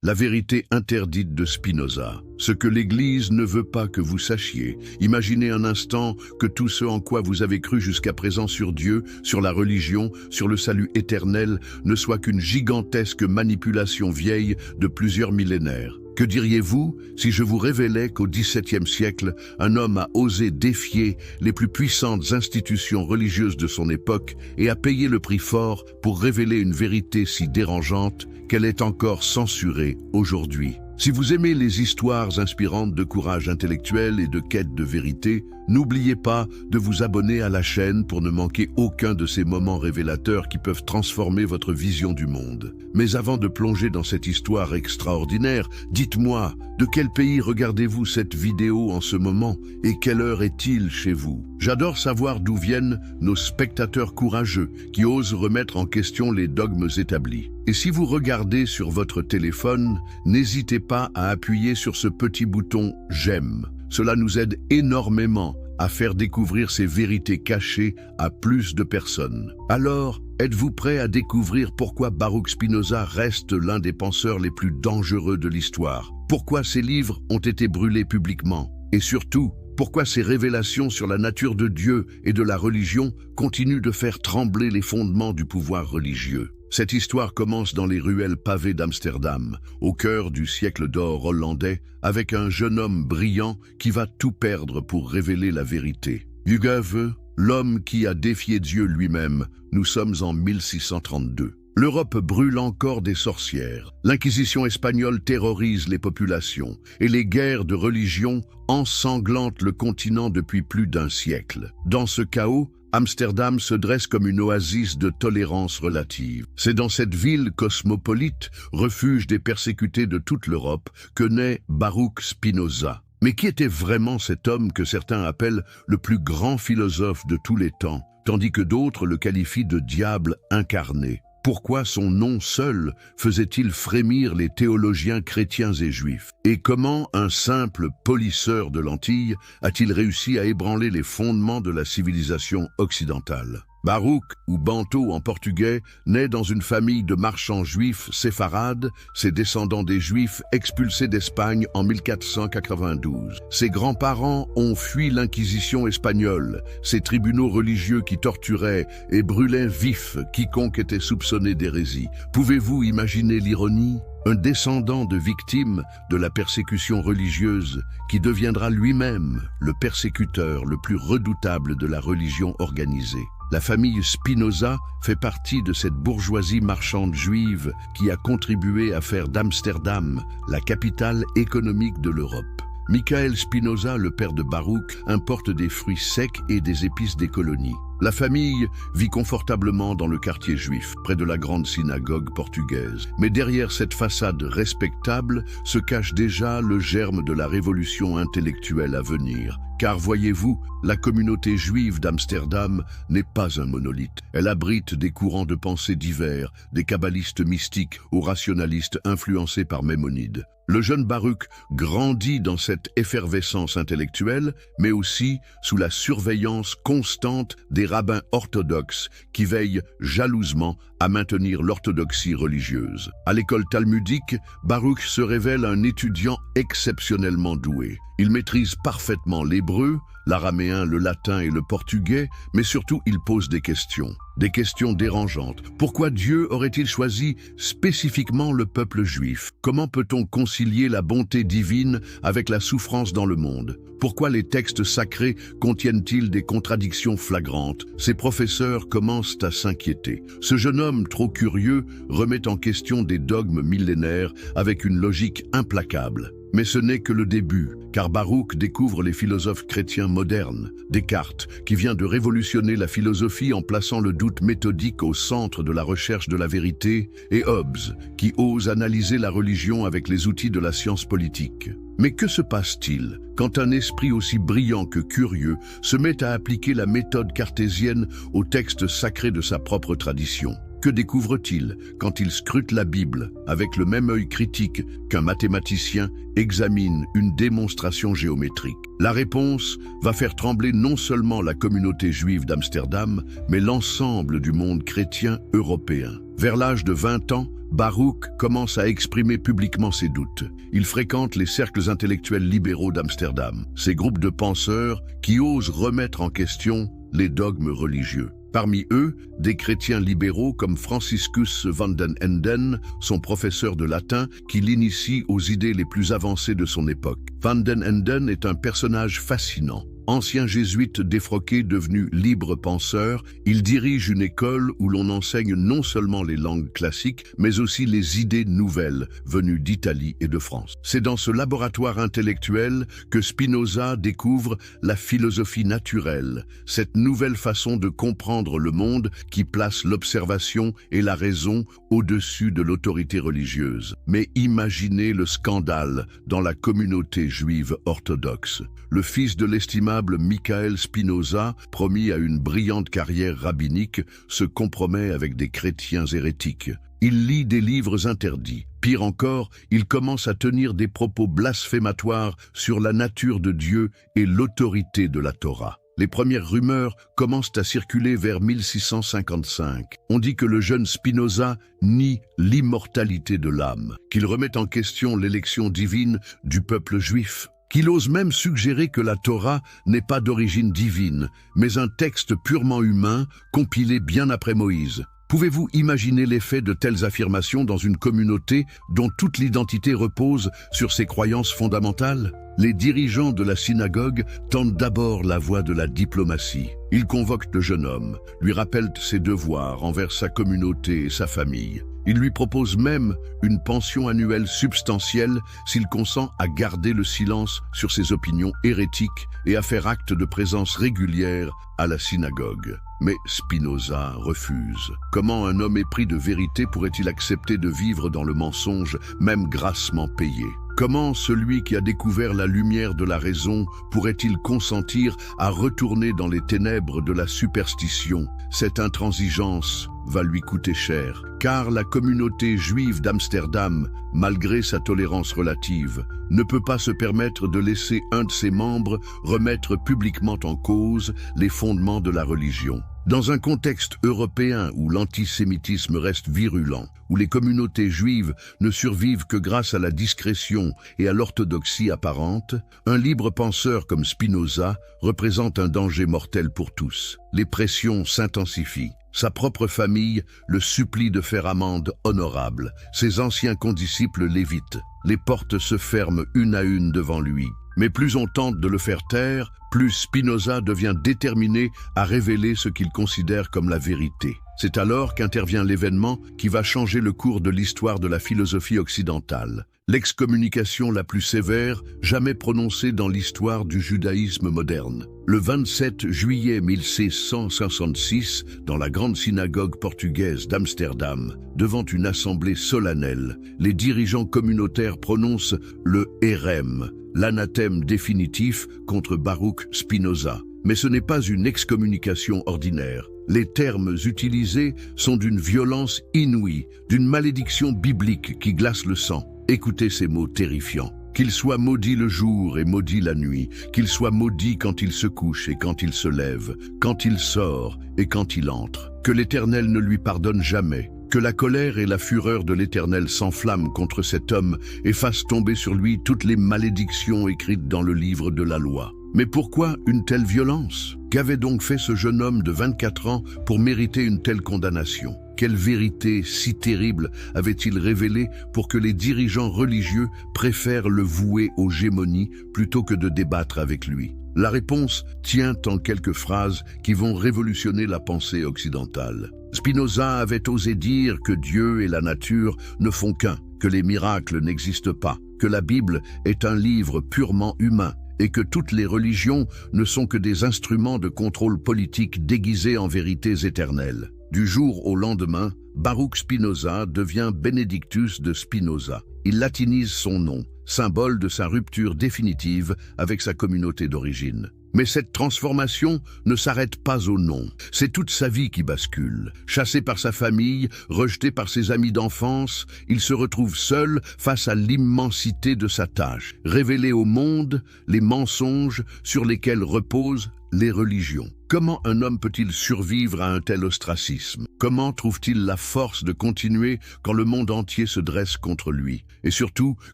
La vérité interdite de Spinoza. Ce que l'Église ne veut pas que vous sachiez. Imaginez un instant que tout ce en quoi vous avez cru jusqu'à présent sur Dieu, sur la religion, sur le salut éternel, ne soit qu'une gigantesque manipulation vieille de plusieurs millénaires. Que diriez-vous si je vous révélais qu'au XVIIe siècle, un homme a osé défier les plus puissantes institutions religieuses de son époque et a payé le prix fort pour révéler une vérité si dérangeante qu'elle est encore censurée aujourd'hui? Si vous aimez les histoires inspirantes de courage intellectuel et de quête de vérité, n'oubliez pas de vous abonner à la chaîne pour ne manquer aucun de ces moments révélateurs qui peuvent transformer votre vision du monde. Mais avant de plonger dans cette histoire extraordinaire, dites-moi, de quel pays regardez-vous cette vidéo en ce moment et quelle heure est-il chez vous? J'adore savoir d'où viennent nos spectateurs courageux qui osent remettre en question les dogmes établis. Et si vous regardez sur votre téléphone, n'hésitez pas à appuyer sur ce petit bouton « J'aime ». Cela nous aide énormément à faire découvrir ces vérités cachées à plus de personnes. Alors, êtes-vous prêt à découvrir pourquoi Baruch Spinoza reste l'un des penseurs les plus dangereux de l'histoire? Pourquoi ses livres ont été brûlés publiquement? Et surtout, pourquoi ces révélations sur la nature de Dieu et de la religion continuent de faire trembler les fondements du pouvoir religieux? Cette histoire commence dans les ruelles pavées d'Amsterdam, au cœur du siècle d'or hollandais, avec un jeune homme brillant qui va tout perdre pour révéler la vérité. Jehovah, l'homme qui a défié Dieu lui-même. Nous sommes en 1632. L'Europe brûle encore des sorcières. L'Inquisition espagnole terrorise les populations et les guerres de religion ensanglantent le continent depuis plus d'un siècle. Dans ce chaos, Amsterdam se dresse comme une oasis de tolérance relative. C'est dans cette ville cosmopolite, refuge des persécutés de toute l'Europe, que naît Baruch Spinoza. Mais qui était vraiment cet homme que certains appellent le plus grand philosophe de tous les temps, tandis que d'autres le qualifient de diable incarné? Pourquoi son nom seul faisait-il frémir les théologiens chrétiens et juifs? Et comment un simple polisseur de lentilles a-t-il réussi à ébranler les fondements de la civilisation occidentale? Baruch, ou Banto en portugais, naît dans une famille de marchands juifs séfarades, ses descendants des juifs expulsés d'Espagne en 1492. Ses grands-parents ont fui l'Inquisition espagnole, ces tribunaux religieux qui torturaient et brûlaient vif quiconque était soupçonné d'hérésie. Pouvez-vous imaginer l'ironie? Un descendant de victime de la persécution religieuse qui deviendra lui-même le persécuteur le plus redoutable de la religion organisée. La famille Spinoza fait partie de cette bourgeoisie marchande juive qui a contribué à faire d'Amsterdam la capitale économique de l'Europe. Michael Spinoza, le père de Baruch, importe des fruits secs et des épices des colonies. La famille vit confortablement dans le quartier juif, près de la grande synagogue portugaise. Mais derrière cette façade respectable se cache déjà le germe de la révolution intellectuelle à venir. Car voyez-vous, la communauté juive d'Amsterdam n'est pas un monolithe. Elle abrite des courants de pensée divers, des kabbalistes mystiques aux rationalistes influencés par Maïmonide. Le jeune Baruch grandit dans cette effervescence intellectuelle, mais aussi sous la surveillance constante des rabbins orthodoxes qui veillent jalousement à maintenir l'orthodoxie religieuse. À l'école talmudique, Baruch se révèle un étudiant exceptionnellement doué. Il maîtrise parfaitement l'hébreu, l'araméen, le latin et le portugais, mais surtout il pose des questions dérangeantes. Pourquoi Dieu aurait-il choisi spécifiquement le peuple juif? Comment peut-on concilier la bonté divine avec la souffrance dans le monde? Pourquoi les textes sacrés contiennent-ils des contradictions flagrantes? Ses professeurs commencent à s'inquiéter. Ce jeune homme trop curieux remet en question des dogmes millénaires avec une logique implacable. Mais ce n'est que le début, car Baruch découvre les philosophes chrétiens modernes, Descartes, qui vient de révolutionner la philosophie en plaçant le doute méthodique au centre de la recherche de la vérité, et Hobbes, qui ose analyser la religion avec les outils de la science politique. Mais que se passe-t-il quand un esprit aussi brillant que curieux se met à appliquer la méthode cartésienne aux textes sacrés de sa propre tradition? Que découvre-t-il quand il scrute la Bible avec le même œil critique qu'un mathématicien examine une démonstration géométrique? La réponse va faire trembler non seulement la communauté juive d'Amsterdam, mais l'ensemble du monde chrétien européen. Vers l'âge de 20 ans, Baruch commence à exprimer publiquement ses doutes. Il fréquente les cercles intellectuels libéraux d'Amsterdam, ces groupes de penseurs qui osent remettre en question les dogmes religieux. Parmi eux, des chrétiens libéraux comme Franciscus van den Enden, son professeur de latin, qui l'initie aux idées les plus avancées de son époque. Van den Enden est un personnage fascinant. Ancien jésuite défroqué devenu libre penseur, il dirige une école où l'on enseigne non seulement les langues classiques, mais aussi les idées nouvelles venues d'Italie et de France. C'est dans ce laboratoire intellectuel que Spinoza découvre la philosophie naturelle, cette nouvelle façon de comprendre le monde qui place l'observation et la raison au-dessus de l'autorité religieuse. Mais imaginez le scandale dans la communauté juive orthodoxe. Le fils de l'estimable Michael Spinoza, promis à une brillante carrière rabbinique, se compromet avec des chrétiens hérétiques. Il lit des livres interdits. Pire encore, il commence à tenir des propos blasphématoires sur la nature de Dieu et l'autorité de la Torah. Les premières rumeurs commencent à circuler vers 1655. On dit que le jeune Spinoza nie l'immortalité de l'âme, qu'il remet en question l'élection divine du peuple juif, qu'il ose même suggérer que la Torah n'est pas d'origine divine, mais un texte purement humain, compilé bien après Moïse. Pouvez-vous imaginer l'effet de telles affirmations dans une communauté dont toute l'identité repose sur ses croyances fondamentales? Les dirigeants de la synagogue tentent d'abord la voie de la diplomatie. Ils convoquent le jeune homme, lui rappellent ses devoirs envers sa communauté et sa famille. Ils lui proposent même une pension annuelle substantielle s'il consent à garder le silence sur ses opinions hérétiques et à faire acte de présence régulière à la synagogue. Mais Spinoza refuse. Comment un homme épris de vérité pourrait-il accepter de vivre dans le mensonge, même grassement payé? Comment celui qui a découvert la lumière de la raison pourrait-il consentir à retourner dans les ténèbres de la superstition? Cette intransigeance va lui coûter cher, car la communauté juive d'Amsterdam, malgré sa tolérance relative, ne peut pas se permettre de laisser un de ses membres remettre publiquement en cause les fondements de la religion. Dans un contexte européen où l'antisémitisme reste virulent, où les communautés juives ne survivent que grâce à la discrétion et à l'orthodoxie apparente, un libre penseur comme Spinoza représente un danger mortel pour tous. Les pressions s'intensifient. Sa propre famille le supplie de faire amende honorable. Ses anciens condisciples l'évitent. Les portes se ferment une à une devant lui. Mais plus on tente de le faire taire, plus Spinoza devient déterminé à révéler ce qu'il considère comme la vérité. C'est alors qu'intervient l'événement qui va changer le cours de l'histoire de la philosophie occidentale. L'excommunication la plus sévère jamais prononcée dans l'histoire du judaïsme moderne. Le 27 juillet 1666, dans la grande synagogue portugaise d'Amsterdam, devant une assemblée solennelle, les dirigeants communautaires prononcent le hérem, l'anathème définitif contre Baruch Spinoza. Mais ce n'est pas une excommunication ordinaire. Les termes utilisés sont d'une violence inouïe, d'une malédiction biblique qui glace le sang. Écoutez ces mots terrifiants. Qu'il soit maudit le jour et maudit la nuit, qu'il soit maudit quand il se couche et quand il se lève, quand il sort et quand il entre. Que l'Éternel ne lui pardonne jamais. Que la colère et la fureur de l'Éternel s'enflamment contre cet homme et fassent tomber sur lui toutes les malédictions écrites dans le livre de la loi. Mais pourquoi une telle violence? Qu'avait donc fait ce jeune homme de 24 ans pour mériter une telle condamnation? Quelle vérité si terrible avait-il révélée pour que les dirigeants religieux préfèrent le vouer aux gémonies plutôt que de débattre avec lui? La réponse tient en quelques phrases qui vont révolutionner la pensée occidentale. Spinoza avait osé dire que Dieu et la nature ne font qu'un, que les miracles n'existent pas, que la Bible est un livre purement humain, et que toutes les religions ne sont que des instruments de contrôle politique déguisés en vérités éternelles. Du jour au lendemain, Baruch Spinoza devient Benedictus de Spinoza. Il latinise son nom, symbole de sa rupture définitive avec sa communauté d'origine. Mais cette transformation ne s'arrête pas au nom. C'est toute sa vie qui bascule. Chassé par sa famille, rejeté par ses amis d'enfance, il se retrouve seul face à l'immensité de sa tâche. Révéler au monde les mensonges sur lesquels reposent les religions. Comment un homme peut-il survivre à un tel ostracisme? Comment trouve-t-il la force de continuer quand le monde entier se dresse contre lui? Et surtout,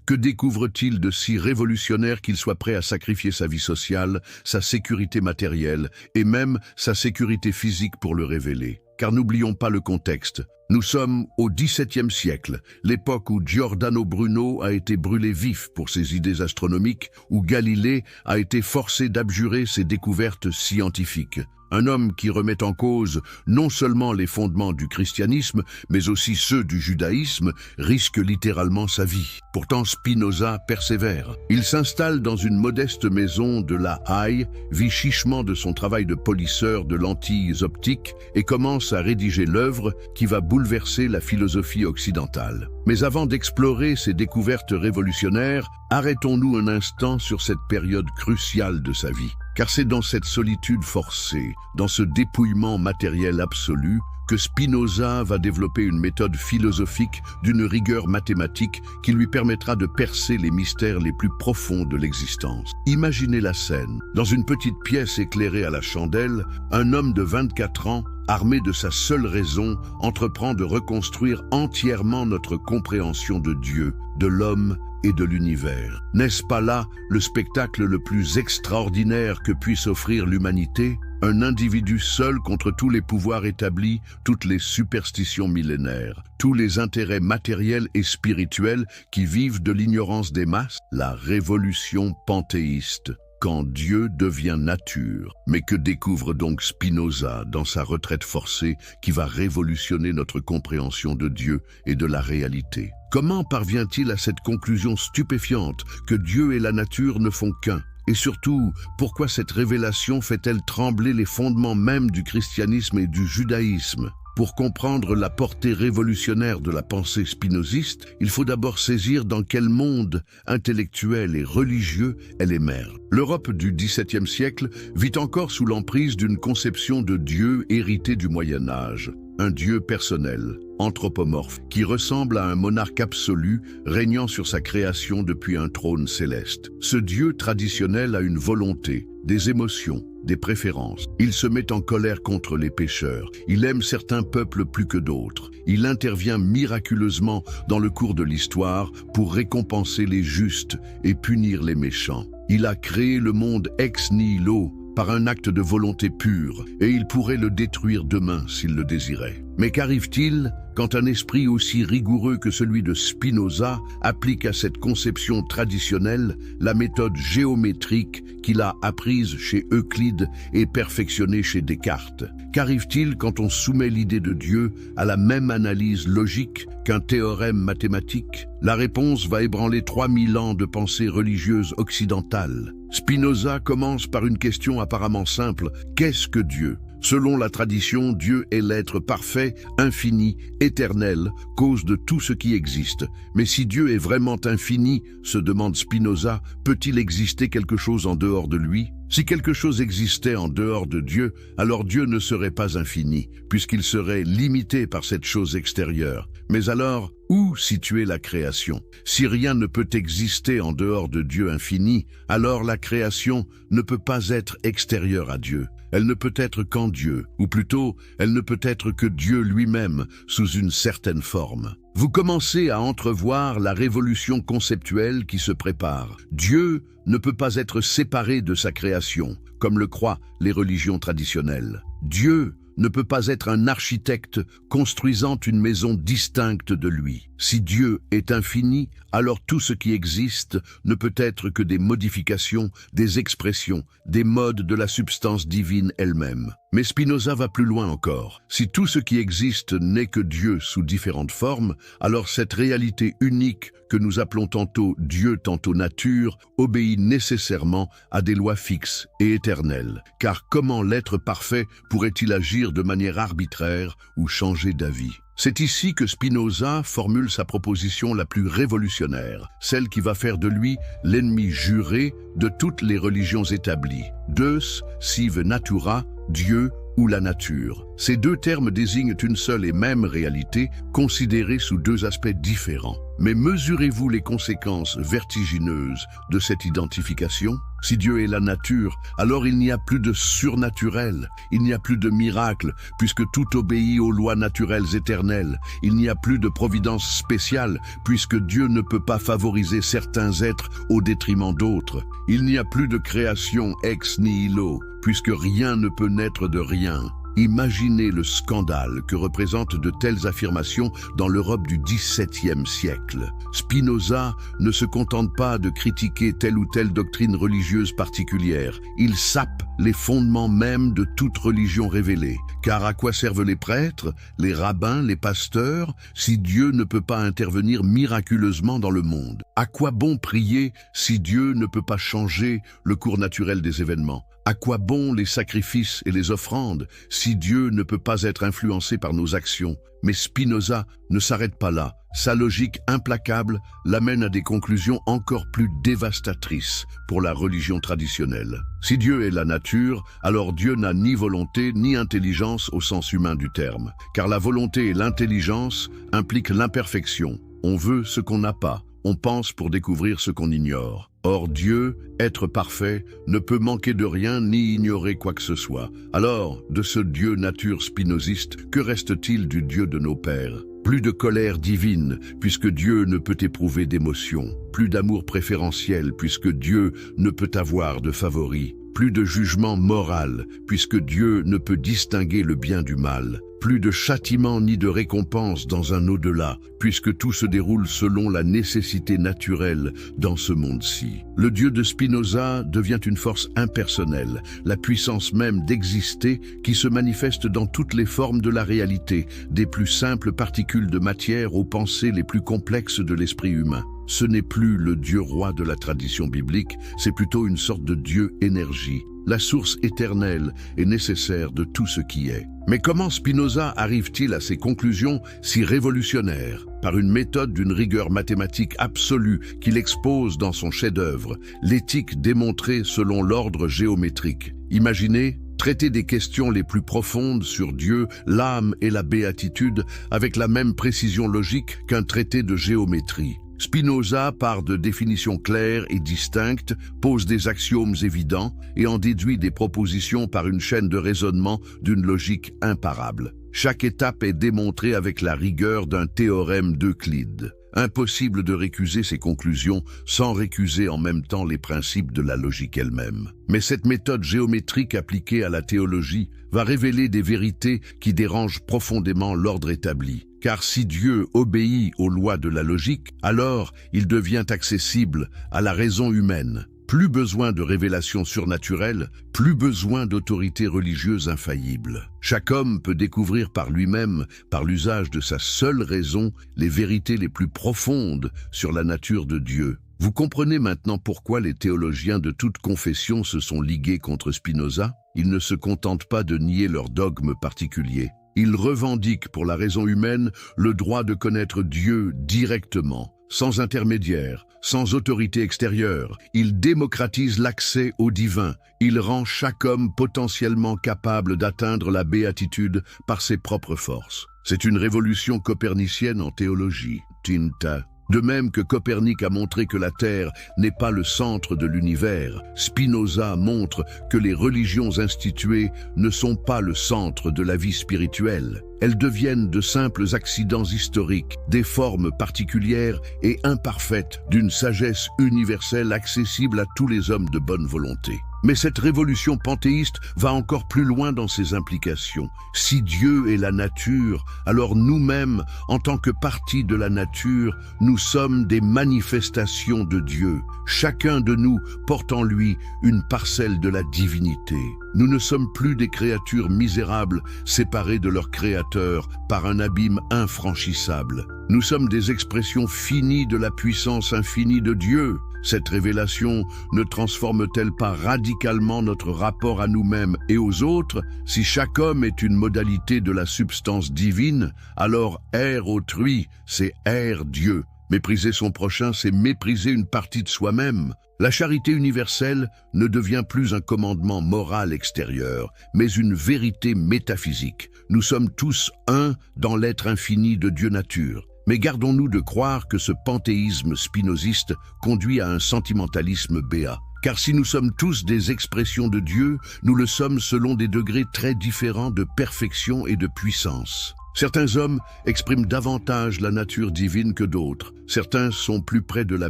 que découvre-t-il de si révolutionnaire qu'il soit prêt à sacrifier sa vie sociale, sa sécurité matérielle et même sa sécurité physique pour le révéler? Car n'oublions pas le contexte. Nous sommes au XVIIe siècle, l'époque où Giordano Bruno a été brûlé vif pour ses idées astronomiques, où Galilée a été forcé d'abjurer ses découvertes scientifiques. Un homme qui remet en cause non seulement les fondements du christianisme, mais aussi ceux du judaïsme, risque littéralement sa vie. Pourtant Spinoza persévère. Il s'installe dans une modeste maison de La Haye, vit chichement de son travail de polisseur de lentilles optiques et commence à rédiger l'œuvre qui va bouleverser la philosophie occidentale. Mais avant d'explorer ces découvertes révolutionnaires, arrêtons-nous un instant sur cette période cruciale de sa vie. Car c'est dans cette solitude forcée, dans ce dépouillement matériel absolu, que Spinoza va développer une méthode philosophique d'une rigueur mathématique qui lui permettra de percer les mystères les plus profonds de l'existence. Imaginez la scène. Dans une petite pièce éclairée à la chandelle, un homme de 24 ans, armé de sa seule raison, entreprend de reconstruire entièrement notre compréhension de Dieu, de l'homme et de l'univers. N'est-ce pas là le spectacle le plus extraordinaire que puisse offrir l'humanité? Un individu seul contre tous les pouvoirs établis, toutes les superstitions millénaires, tous les intérêts matériels et spirituels qui vivent de l'ignorance des masses? La révolution panthéiste. Quand Dieu devient nature. Mais que découvre donc Spinoza dans sa retraite forcée qui va révolutionner notre compréhension de Dieu et de la réalité? Comment parvient-il à cette conclusion stupéfiante que Dieu et la nature ne font qu'un? Et surtout, pourquoi cette révélation fait-elle trembler les fondements mêmes du christianisme et du judaïsme? Pour comprendre la portée révolutionnaire de la pensée spinoziste, il faut d'abord saisir dans quel monde intellectuel et religieux elle émerge. L'Europe du XVIIe siècle vit encore sous l'emprise d'une conception de Dieu héritée du Moyen Âge. Un Dieu personnel, anthropomorphe, qui ressemble à un monarque absolu régnant sur sa création depuis un trône céleste. Ce Dieu traditionnel a une volonté, des émotions, des préférences. Il se met en colère contre les pécheurs. Il aime certains peuples plus que d'autres. Il intervient miraculeusement dans le cours de l'histoire pour récompenser les justes et punir les méchants. Il a créé le monde ex nihilo par un acte de volonté pure, et il pourrait le détruire demain s'il le désirait. Mais qu'arrive-t-il quand un esprit aussi rigoureux que celui de Spinoza applique à cette conception traditionnelle la méthode géométrique qu'il a apprise chez Euclide et perfectionnée chez Descartes? Qu'arrive-t-il quand on soumet l'idée de Dieu à la même analyse logique qu'un théorème mathématique? La réponse va ébranler 3000 ans de pensée religieuse occidentale. Spinoza commence par une question apparemment simple. Qu'est-ce que Dieu? Selon la tradition, Dieu est l'être parfait, infini, éternel, cause de tout ce qui existe. Mais si Dieu est vraiment infini, se demande Spinoza, peut-il exister quelque chose en dehors de lui? Si quelque chose existait en dehors de Dieu, alors Dieu ne serait pas infini, puisqu'il serait limité par cette chose extérieure. Mais alors, où situer la création? Si rien ne peut exister en dehors de Dieu infini, alors la création ne peut pas être extérieure à Dieu. Elle ne peut être qu'en Dieu, ou plutôt, elle ne peut être que Dieu lui-même, sous une certaine forme. Vous commencez à entrevoir la révolution conceptuelle qui se prépare. Dieu ne peut pas être séparé de sa création, comme le croient les religions traditionnelles. Dieu ne peut pas être un architecte construisant une maison distincte de lui. Si Dieu est infini, alors tout ce qui existe ne peut être que des modifications, des expressions, des modes de la substance divine elle-même. Mais Spinoza va plus loin encore. Si tout ce qui existe n'est que Dieu sous différentes formes, alors cette réalité unique que nous appelons tantôt Dieu, tantôt nature, obéit nécessairement à des lois fixes et éternelles. Car comment l'être parfait pourrait-il agir de manière arbitraire ou changer d'avis? C'est ici que Spinoza formule sa proposition la plus révolutionnaire, celle qui va faire de lui l'ennemi juré de toutes les religions établies. Deus sive natura, Dieu ou la nature. Ces deux termes désignent une seule et même réalité, considérée sous deux aspects différents. Mais mesurez-vous les conséquences vertigineuses de cette identification? Si Dieu est la nature, alors il n'y a plus de surnaturel, il n'y a plus de miracle, puisque tout obéit aux lois naturelles éternelles. Il n'y a plus de providence spéciale, puisque Dieu ne peut pas favoriser certains êtres au détriment d'autres. Il n'y a plus de création ex nihilo, puisque rien ne peut naître de rien. Imaginez le scandale que représentent de telles affirmations dans l'Europe du XVIIe siècle. Spinoza ne se contente pas de critiquer telle ou telle doctrine religieuse particulière. Il sape les fondements mêmes de toute religion révélée. Car à quoi servent les prêtres, les rabbins, les pasteurs, si Dieu ne peut pas intervenir miraculeusement dans le monde? À quoi bon prier si Dieu ne peut pas changer le cours naturel des événements? À quoi bon les sacrifices et les offrandes si Dieu ne peut pas être influencé par nos actions? Mais Spinoza ne s'arrête pas là. Sa logique implacable l'amène à des conclusions encore plus dévastatrices pour la religion traditionnelle. Si Dieu est la nature, alors Dieu n'a ni volonté ni intelligence au sens humain du terme. Car la volonté et l'intelligence impliquent l'imperfection. On veut ce qu'on n'a pas. On pense pour découvrir ce qu'on ignore. Or Dieu, être parfait, ne peut manquer de rien ni ignorer quoi que ce soit. Alors, de ce Dieu nature spinoziste, que reste-t-il du Dieu de nos pères? Plus de colère divine, puisque Dieu ne peut éprouver d'émotion. Plus d'amour préférentiel, puisque Dieu ne peut avoir de favoris. Plus de jugement moral, puisque Dieu ne peut distinguer le bien du mal. Plus de châtiment ni de récompense dans un au-delà, puisque tout se déroule selon la nécessité naturelle dans ce monde-ci. Le Dieu de Spinoza devient une force impersonnelle, la puissance même d'exister qui se manifeste dans toutes les formes de la réalité, des plus simples particules de matière aux pensées les plus complexes de l'esprit humain. Ce n'est plus le Dieu roi de la tradition biblique, c'est plutôt une sorte de Dieu énergie, la source éternelle et nécessaire de tout ce qui est. Mais comment Spinoza arrive-t-il à ces conclusions si révolutionnaires? Par une méthode d'une rigueur mathématique absolue qu'il expose dans son chef-d'œuvre, l'éthique démontrée selon l'ordre géométrique. Imaginez traiter des questions les plus profondes sur Dieu, l'âme et la béatitude avec la même précision logique qu'un traité de géométrie. Spinoza part de définitions claires et distinctes, pose des axiomes évidents et en déduit des propositions par une chaîne de raisonnement d'une logique imparable. Chaque étape est démontrée avec la rigueur d'un théorème d'Euclide. Impossible de récuser ces conclusions sans récuser en même temps les principes de la logique elle-même. Mais cette méthode géométrique appliquée à la théologie va révéler des vérités qui dérangent profondément l'ordre établi. Car si Dieu obéit aux lois de la logique, alors il devient accessible à la raison humaine. Plus besoin de révélations surnaturelles, plus besoin d'autorité religieuse infaillible. Chaque homme peut découvrir par lui-même, par l'usage de sa seule raison, les vérités les plus profondes sur la nature de Dieu. Vous comprenez maintenant pourquoi les théologiens de toute confession se sont ligués contre Spinoza? Ils ne se contentent pas de nier leur dogme particulier. Ils revendiquent pour la raison humaine le droit de connaître Dieu directement, sans intermédiaire, sans autorité extérieure. Il démocratise l'accès au divin. Il rend chaque homme potentiellement capable d'atteindre la béatitude par ses propres forces. C'est une révolution copernicienne en théologie. Tinta. De même que Copernic a montré que la Terre n'est pas le centre de l'univers, Spinoza montre que les religions instituées ne sont pas le centre de la vie spirituelle. Elles deviennent de simples accidents historiques, des formes particulières et imparfaites d'une sagesse universelle accessible à tous les hommes de bonne volonté. Mais cette révolution panthéiste va encore plus loin dans ses implications. Si Dieu est la nature, alors nous-mêmes, en tant que partie de la nature, nous sommes des manifestations de Dieu. Chacun de nous porte en lui une parcelle de la divinité. Nous ne sommes plus des créatures misérables, séparées de leur Créateur par un abîme infranchissable. Nous sommes des expressions finies de la puissance infinie de Dieu. Cette révélation ne transforme-t-elle pas radicalement notre rapport à nous-mêmes et aux autres? Si chaque homme est une modalité de la substance divine, alors haïr autrui, c'est haïr Dieu. Mépriser son prochain, c'est mépriser une partie de soi-même. La charité universelle ne devient plus un commandement moral extérieur, mais une vérité métaphysique. Nous sommes tous un dans l'être infini de Dieu nature. Mais gardons-nous de croire que ce panthéisme spinoziste conduit à un sentimentalisme béat. Car si nous sommes tous des expressions de Dieu, nous le sommes selon des degrés très différents de perfection et de puissance. Certains hommes expriment davantage la nature divine que d'autres. Certains sont plus près de la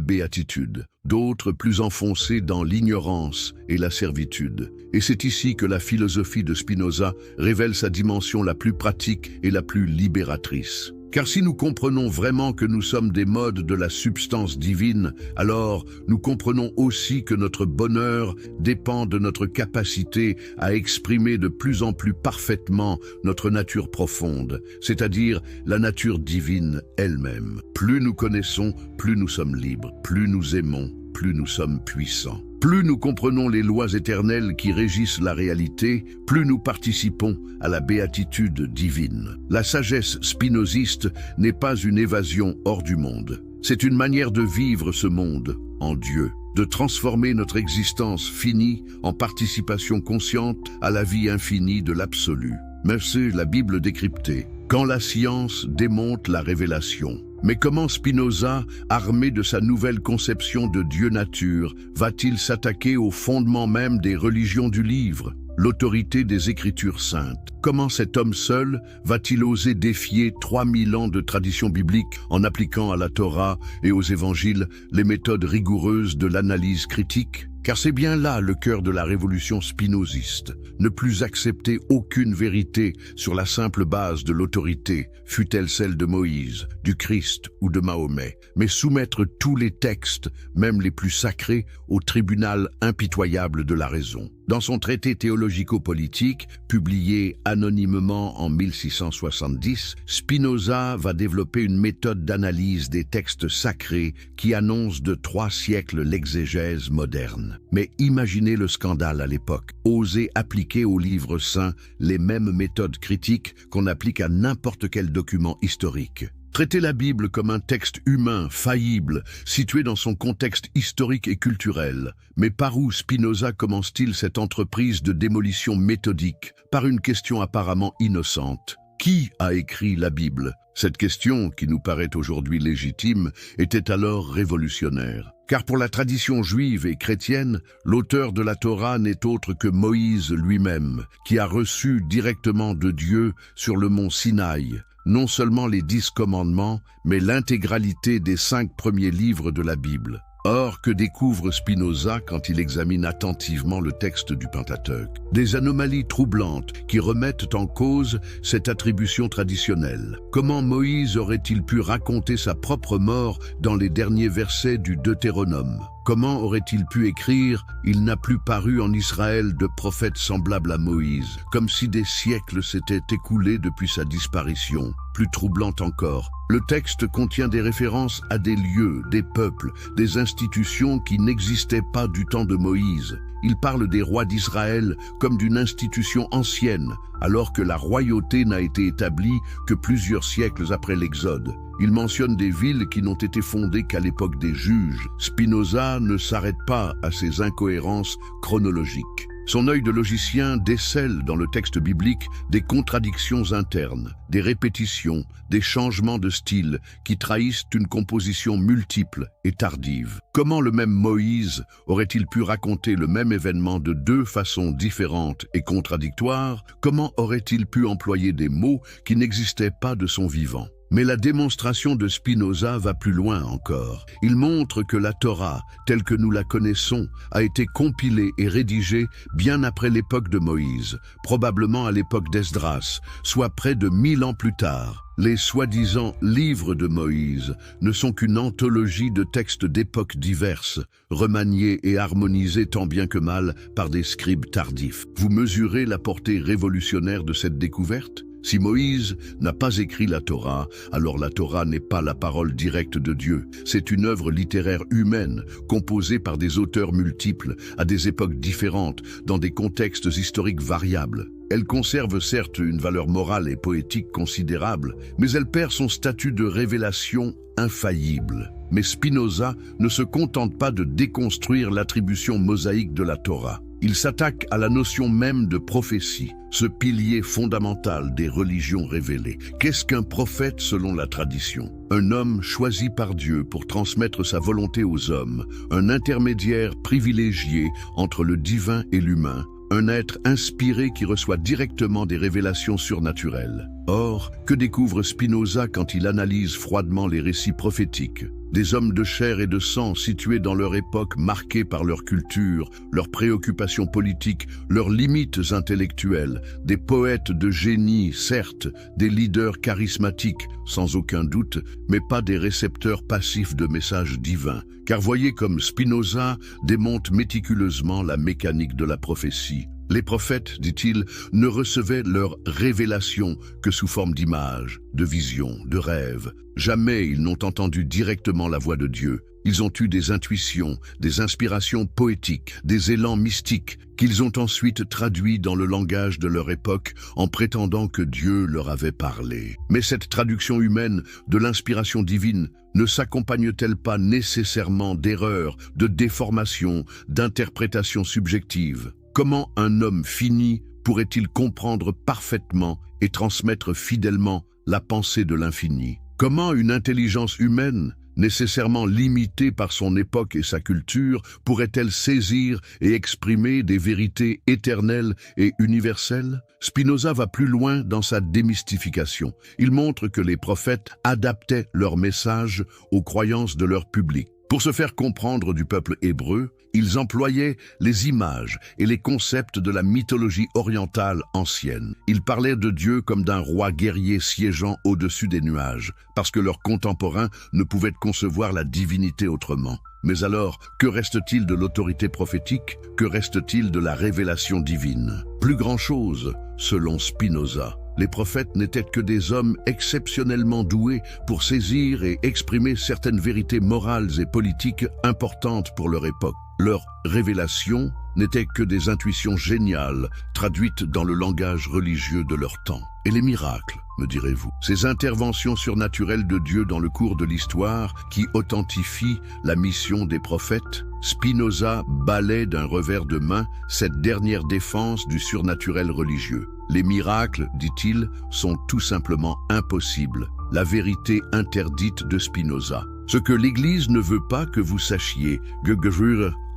béatitude, d'autres plus enfoncés dans l'ignorance et la servitude. Et c'est ici que la philosophie de Spinoza révèle sa dimension la plus pratique et la plus libératrice. Car si nous comprenons vraiment que nous sommes des modes de la substance divine, alors nous comprenons aussi que notre bonheur dépend de notre capacité à exprimer de plus en plus parfaitement notre nature profonde, c'est-à-dire la nature divine elle-même. Plus nous connaissons, plus nous sommes libres, plus nous aimons, plus nous sommes puissants. Plus nous comprenons les lois éternelles qui régissent la réalité, plus nous participons à la béatitude divine. La sagesse spinoziste n'est pas une évasion hors du monde. C'est une manière de vivre ce monde en Dieu, de transformer notre existence finie en participation consciente à la vie infinie de l'absolu. Merci la Bible décryptée. Quand la science démonte la révélation. Mais comment Spinoza, armé de sa nouvelle conception de Dieu nature, va-t-il s'attaquer au fondement même des religions du livre, l'autorité des Écritures saintes? Comment cet homme seul va-t-il oser défier 3000 ans de tradition biblique en appliquant à la Torah et aux évangiles les méthodes rigoureuses de l'analyse critique? Car c'est bien là le cœur de la révolution spinoziste. Ne plus accepter aucune vérité sur la simple base de l'autorité, fût-elle celle de Moïse, du Christ ou de Mahomet, mais soumettre tous les textes, même les plus sacrés, au tribunal impitoyable de la raison. Dans son traité théologico-politique, publié anonymement en 1670, Spinoza va développer une méthode d'analyse des textes sacrés qui annonce de 3 siècles l'exégèse moderne. Mais imaginez le scandale à l'époque. Oser appliquer au livre saint les mêmes méthodes critiques qu'on applique à n'importe quel document historique. Traiter la Bible comme un texte humain, faillible, situé dans son contexte historique et culturel. Mais par où Spinoza commence-t-il cette entreprise de démolition méthodique? Par une question apparemment innocente. Qui a écrit la Bible? Cette question, qui nous paraît aujourd'hui légitime, était alors révolutionnaire. Car pour la tradition juive et chrétienne, l'auteur de la Torah n'est autre que Moïse lui-même, qui a reçu directement de Dieu sur le mont Sinaï, non seulement les 10 commandements, mais l'intégralité des 5 premiers livres de la Bible. Or, que découvre Spinoza quand il examine attentivement le texte du Pentateuque? Des anomalies troublantes qui remettent en cause cette attribution traditionnelle. Comment Moïse aurait-il pu raconter sa propre mort dans les derniers versets du Deutéronome? Comment aurait-il pu écrire « Il n'a plus paru en Israël de prophète semblable à Moïse », comme si des siècles s'étaient écoulés depuis sa disparition? Plus troublant encore, le texte contient des références à des lieux, des peuples, des institutions qui n'existaient pas du temps de Moïse. Il parle des rois d'Israël comme d'une institution ancienne, alors que la royauté n'a été établie que plusieurs siècles après l'Exode. Il mentionne des villes qui n'ont été fondées qu'à l'époque des juges. Spinoza ne s'arrête pas à ces incohérences chronologiques. Son œil de logicien décèle dans le texte biblique des contradictions internes, des répétitions, des changements de style qui trahissent une composition multiple et tardive. Comment le même Moïse aurait-il pu raconter le même événement de 2 façons différentes et contradictoires? Comment aurait-il pu employer des mots qui n'existaient pas de son vivant? Mais la démonstration de Spinoza va plus loin encore. Il montre que la Torah, telle que nous la connaissons, a été compilée et rédigée bien après l'époque de Moïse, probablement à l'époque d'Esdras, soit près de 1000 ans plus tard. Les soi-disant livres de Moïse ne sont qu'une anthologie de textes d'époques diverses, remaniés et harmonisés tant bien que mal par des scribes tardifs. Vous mesurez la portée révolutionnaire de cette découverte ? Si Moïse n'a pas écrit la Torah, alors la Torah n'est pas la parole directe de Dieu. C'est une œuvre littéraire humaine, composée par des auteurs multiples, à des époques différentes, dans des contextes historiques variables. Elle conserve certes une valeur morale et poétique considérable, mais elle perd son statut de révélation infaillible. Mais Spinoza ne se contente pas de déconstruire l'attribution mosaïque de la Torah. Il s'attaque à la notion même de prophétie, ce pilier fondamental des religions révélées. Qu'est-ce qu'un prophète selon la tradition? Un homme choisi par Dieu pour transmettre sa volonté aux hommes, un intermédiaire privilégié entre le divin et l'humain, un être inspiré qui reçoit directement des révélations surnaturelles. Or, que découvre Spinoza quand il analyse froidement les récits prophétiques? Des hommes de chair et de sang situés dans leur époque, marqués par leur culture, leurs préoccupations politiques, leurs limites intellectuelles, des poètes de génie, certes, des leaders charismatiques, sans aucun doute, mais pas des récepteurs passifs de messages divins. Car voyez comme Spinoza démonte méticuleusement la mécanique de la prophétie. Les prophètes, dit-il, ne recevaient leur révélation que sous forme d'images, de visions, de rêves. Jamais ils n'ont entendu directement la voix de Dieu. Ils ont eu des intuitions, des inspirations poétiques, des élans mystiques qu'ils ont ensuite traduits dans le langage de leur époque en prétendant que Dieu leur avait parlé. Mais cette traduction humaine de l'inspiration divine ne s'accompagne-t-elle pas nécessairement d'erreurs, de déformations, d'interprétations subjectives? Comment un homme fini pourrait-il comprendre parfaitement et transmettre fidèlement la pensée de l'infini? Comment une intelligence humaine, nécessairement limitée par son époque et sa culture, pourrait-elle saisir et exprimer des vérités éternelles et universelles? Spinoza va plus loin dans sa démystification. Il montre que les prophètes adaptaient leur message aux croyances de leur public. Pour se faire comprendre du peuple hébreu, ils employaient les images et les concepts de la mythologie orientale ancienne. Ils parlaient de Dieu comme d'un roi guerrier siégeant au-dessus des nuages, parce que leurs contemporains ne pouvaient concevoir la divinité autrement. Mais alors, que reste-t-il de l'autorité prophétique? Que reste-t-il de la révélation divine? Plus grand-chose, selon Spinoza. Les prophètes n'étaient que des hommes exceptionnellement doués pour saisir et exprimer certaines vérités morales et politiques importantes pour leur époque. Leur révélation n'était que des intuitions géniales, traduites dans le langage religieux de leur temps. Et les miracles, me direz-vous, ces interventions surnaturelles de Dieu dans le cours de l'histoire qui authentifient la mission des prophètes? Spinoza balaie d'un revers de main cette dernière défense du surnaturel religieux. Les miracles, dit-il, sont tout simplement impossibles. La vérité interdite de Spinoza. Ce que l'Église ne veut pas que vous sachiez.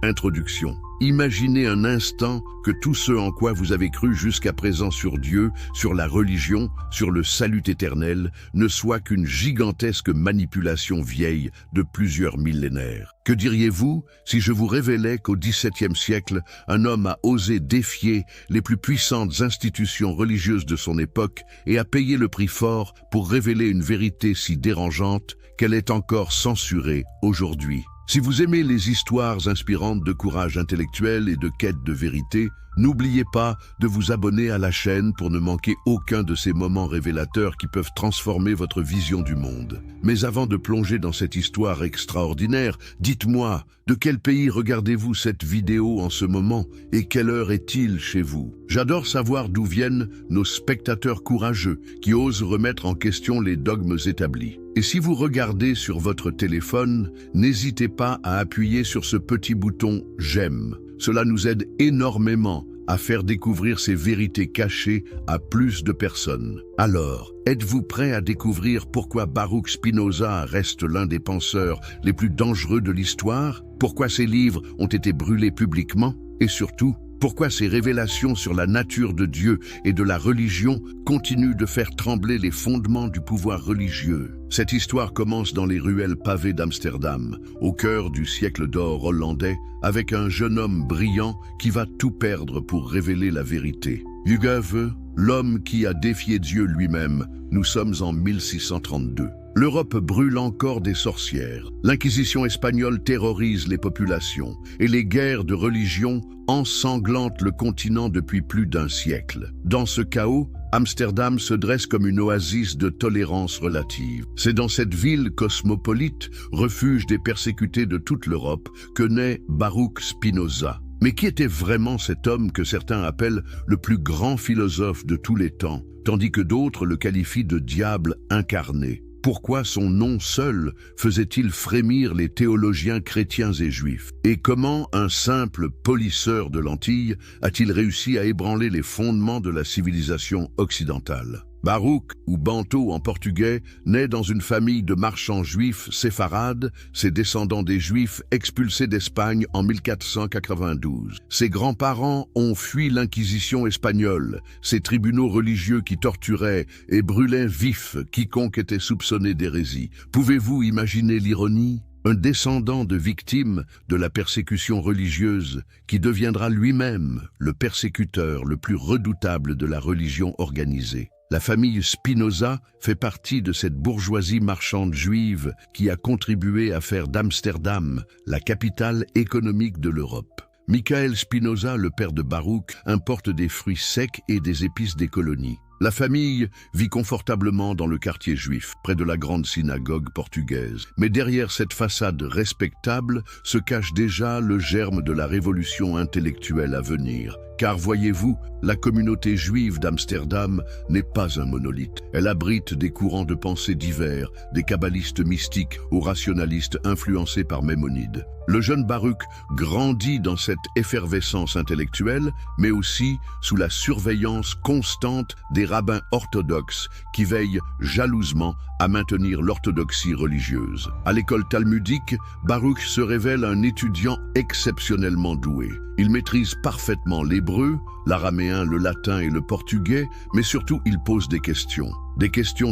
Introduction. Imaginez un instant que tout ce en quoi vous avez cru jusqu'à présent sur Dieu, sur la religion, sur le salut éternel, ne soit qu'une gigantesque manipulation vieille de plusieurs millénaires. Que diriez-vous si je vous révélais qu'au XVIIe siècle, un homme a osé défier les plus puissantes institutions religieuses de son époque et a payé le prix fort pour révéler une vérité si dérangeante qu'elle est encore censurée aujourd'hui? Si vous aimez les histoires inspirantes de courage intellectuel et de quête de vérité, n'oubliez pas de vous abonner à la chaîne pour ne manquer aucun de ces moments révélateurs qui peuvent transformer votre vision du monde. Mais avant de plonger dans cette histoire extraordinaire, dites-moi, de quel pays regardez-vous cette vidéo en ce moment et quelle heure est-il chez vous? J'adore savoir d'où viennent nos spectateurs courageux qui osent remettre en question les dogmes établis. Et si vous regardez sur votre téléphone, n'hésitez pas à appuyer sur ce petit bouton « J'aime ». Cela nous aide énormément à faire découvrir ces vérités cachées à plus de personnes. Alors, êtes-vous prêt à découvrir pourquoi Baruch Spinoza reste l'un des penseurs les plus dangereux de l'histoire? Pourquoi ses livres ont été brûlés publiquement? Et surtout, Pourquoi ces révélations sur la nature de Dieu et de la religion continuent de faire trembler les fondements du pouvoir religieux? Cette histoire commence dans les ruelles pavées d'Amsterdam, au cœur du siècle d'or hollandais, avec un jeune homme brillant qui va tout perdre pour révéler la vérité. Hugues, l'homme qui a défié Dieu lui-même. Nous sommes en 1632. L'Europe brûle encore des sorcières. L'Inquisition espagnole terrorise les populations et les guerres de religion ensanglantent le continent depuis plus d'un siècle. Dans ce chaos, Amsterdam se dresse comme une oasis de tolérance relative. C'est dans cette ville cosmopolite, refuge des persécutés de toute l'Europe, que naît Baruch Spinoza. Mais qui était vraiment cet homme que certains appellent le plus grand philosophe de tous les temps, tandis que d'autres le qualifient de diable incarné? Pourquoi son nom seul faisait-il frémir les théologiens chrétiens et juifs? Et comment un simple polisseur de lentilles a-t-il réussi à ébranler les fondements de la civilisation occidentale? Baruch, ou Banto en portugais, naît dans une famille de marchands juifs séfarades, ses descendants des juifs expulsés d'Espagne en 1492. Ses grands-parents ont fui l'Inquisition espagnole, ces tribunaux religieux qui torturaient et brûlaient vif quiconque était soupçonné d'hérésie. Pouvez-vous imaginer l'ironie? Un descendant de victime de la persécution religieuse qui deviendra lui-même le persécuteur le plus redoutable de la religion organisée. La famille Spinoza fait partie de cette bourgeoisie marchande juive qui a contribué à faire d'Amsterdam la capitale économique de l'Europe. Michael Spinoza, le père de Baruch, importe des fruits secs et des épices des colonies. La famille vit confortablement dans le quartier juif, près de la grande synagogue portugaise. Mais derrière cette façade respectable se cache déjà le germe de la révolution intellectuelle à venir. Car voyez-vous, la communauté juive d'Amsterdam n'est pas un monolithe. Elle abrite des courants de pensée divers, des kabbalistes mystiques aux rationalistes influencés par Maïmonide. Le jeune Baruch grandit dans cette effervescence intellectuelle, mais aussi sous la surveillance constante des rabbins orthodoxes qui veillent jalousement à maintenir l'orthodoxie religieuse. À l'école talmudique, Baruch se révèle un étudiant exceptionnellement doué. Il maîtrise parfaitement l'hébreu, l'araméen, le latin et le portugais, mais surtout il pose des questions